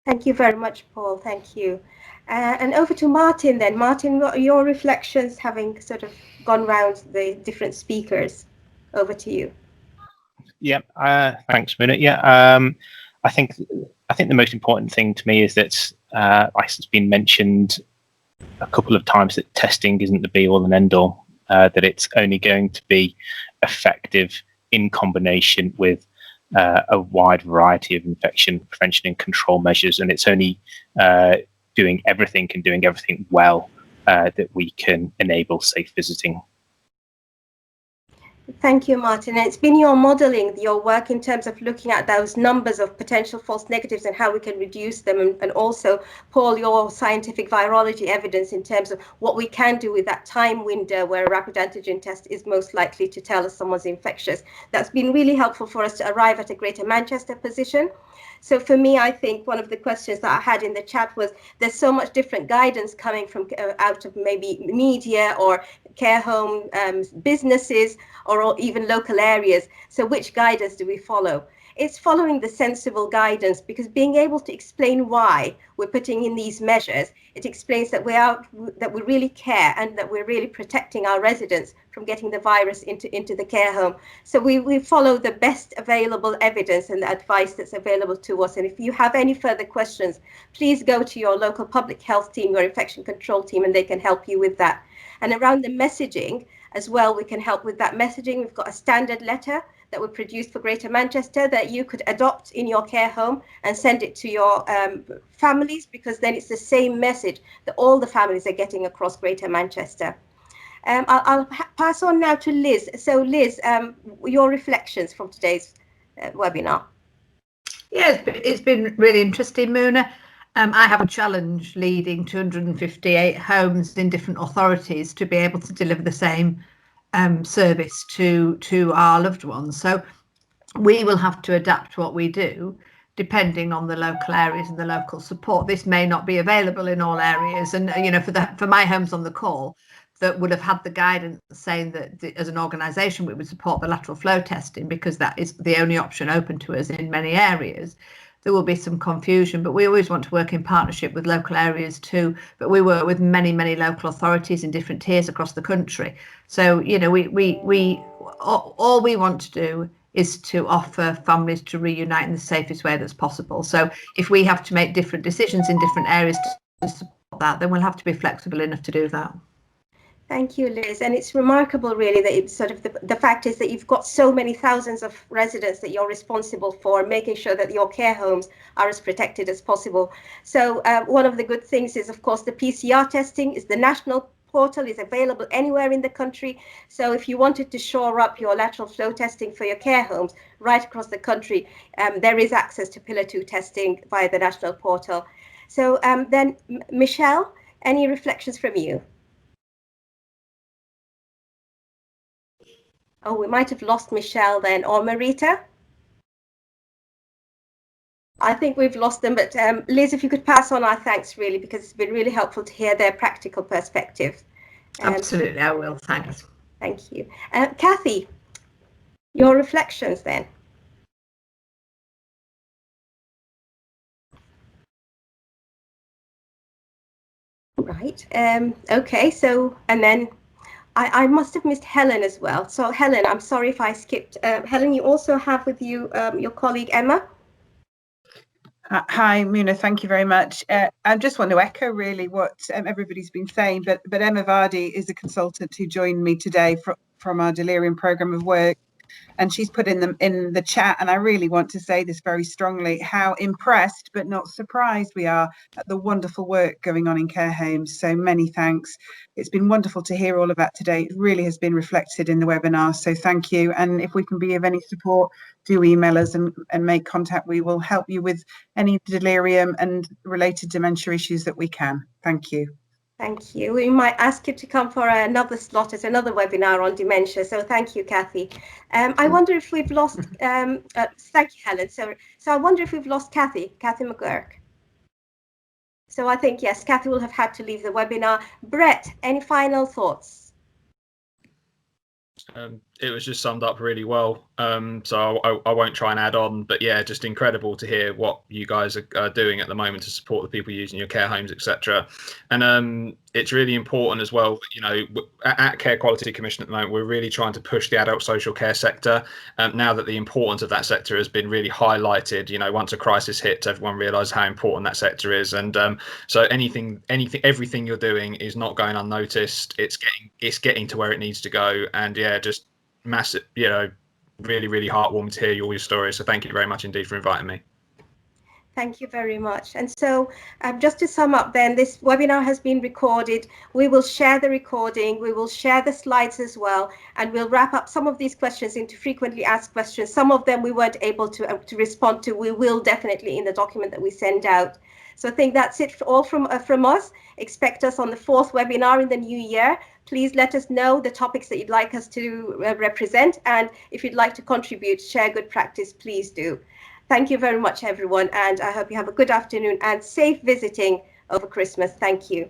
Thank you very much, Paul. Thank you. And over to Martin then. Martin, what are your reflections, having sort of gone round the different speakers? Over to you. Yeah, thanks, Muna. Yeah, I think the most important thing to me is that, like it's been mentioned a couple of times, that testing isn't the be-all and end-all, that it's only going to be effective in combination with a wide variety of infection prevention and control measures, and it's only doing everything well that we can enable safe visiting. Thank you, Martin. And it's been your modelling, your work in terms of looking at those numbers of potential false negatives and how we can reduce them. And also, Paul, your scientific virology evidence in terms of what we can do with that time window where a rapid antigen test is most likely to tell us someone's infectious. That's been really helpful for us to arrive at a Greater Manchester position. So for me, I think one of the questions that I had in the chat was, there's so much different guidance coming from out of maybe media or care home businesses or even local areas. So which guidance do we follow? It's following the sensible guidance, because being able to explain why we're putting in these measures, it explains that we really care and that we're really protecting our residents from getting the virus into the care home. So we follow the best available evidence and the advice that's available to us. And if you have any further questions, please go to your local public health team, your infection control team, and they can help you with that. And around the messaging as well, we can help with that messaging. We've got a standard letter that were produced for Greater Manchester that you could adopt in your care home and send it to your families, because then it's the same message that all the families are getting across Greater Manchester. I'll pass on now to Liz. So Liz, your reflections from today's webinar. Yeah, it's been really interesting, Muna. I have a challenge leading 258 homes in different authorities to be able to deliver the same service to our loved ones. So we will have to adapt what we do depending on the local areas and the local support. This may not be available in all areas, and you know, for my homes on the call that would have had the guidance saying that as an organisation we would support the lateral flow testing because that is the only option open to us in many areas. There will be some confusion, but we always want to work in partnership with local areas too. But we work with many local authorities in different tiers across the country. So you know, all we want to do is to offer families to reunite in the safest way that's possible. So if we have to make different decisions in different areas to support that, then we'll have to be flexible enough to do that. Thank you, Liz. And it's remarkable, really, that it's sort of the fact is that you've got so many thousands of residents that you're responsible for, making sure that your care homes are as protected as possible. So one of the good things is, of course, the PCR testing is the national portal, is available anywhere in the country. So if you wanted to shore up your lateral flow testing for your care homes right across the country, there is access to Pillar 2 testing via the national portal. So then, Michelle, any reflections from you? Oh, we might have lost Michelle then, or Marita. I think we've lost them, but Liz, if you could pass on our thanks, really, because it's been really helpful to hear their practical perspective. Absolutely, I will. Thanks. Thank you. Kathy, your reflections then. Right. Okay, so, and then I must have missed Helen as well. So Helen, I'm sorry if I skipped. Helen, you also have with you your colleague Emma. Hi, Muna. Thank you very much. I just want to echo really what everybody's been saying, but Emma Vardy is a consultant who joined me today from our delirium programme of work, and she's put in the chat, and I really want to say this very strongly, how impressed but not surprised we are at the wonderful work going on in care homes. So many thanks. It's been wonderful to hear all of that today. It really has been reflected in the webinar, so thank you. And if we can be of any support, do email us and make contact. We will help you with any delirium and related dementia issues that we can. Thank you. Thank you. We might ask you to come for another slot at another webinar on dementia. So thank you, Kathy. I wonder if we've lost, thank you, Helen. So I wonder if we've lost Kathy McGurk. So I think, yes, Kathy will have had to leave the webinar. Brett, any final thoughts? It was just summed up really well. So I won't try and add on, but yeah, just incredible to hear what you guys are doing at the moment to support the people using your care homes, etc. And it's really important as well, you know, at Care Quality Commission at the moment, we're really trying to push the adult social care sector. Now that the importance of that sector has been really highlighted, you know, once a crisis hits, everyone realised how important that sector is. And so everything you're doing is not going unnoticed. It's getting to where it needs to go. And yeah, just massive, you know, really heartwarming to hear all your stories. So thank you very much indeed for inviting me. Thank you very much. And so just to sum up then, this webinar has been recorded. We will share the recording. We will share the slides as well. And we'll wrap up some of these questions into frequently asked questions. Some of them we weren't able to respond to. We will definitely in the document that we send out. So I think that's it all from us. Expect us on the 4th webinar in the new year. Please let us know the topics that you'd like us to represent. And if you'd like to contribute, share good practice, please do. Thank you very much, everyone. And I hope you have a good afternoon and safe visiting over Christmas. Thank you.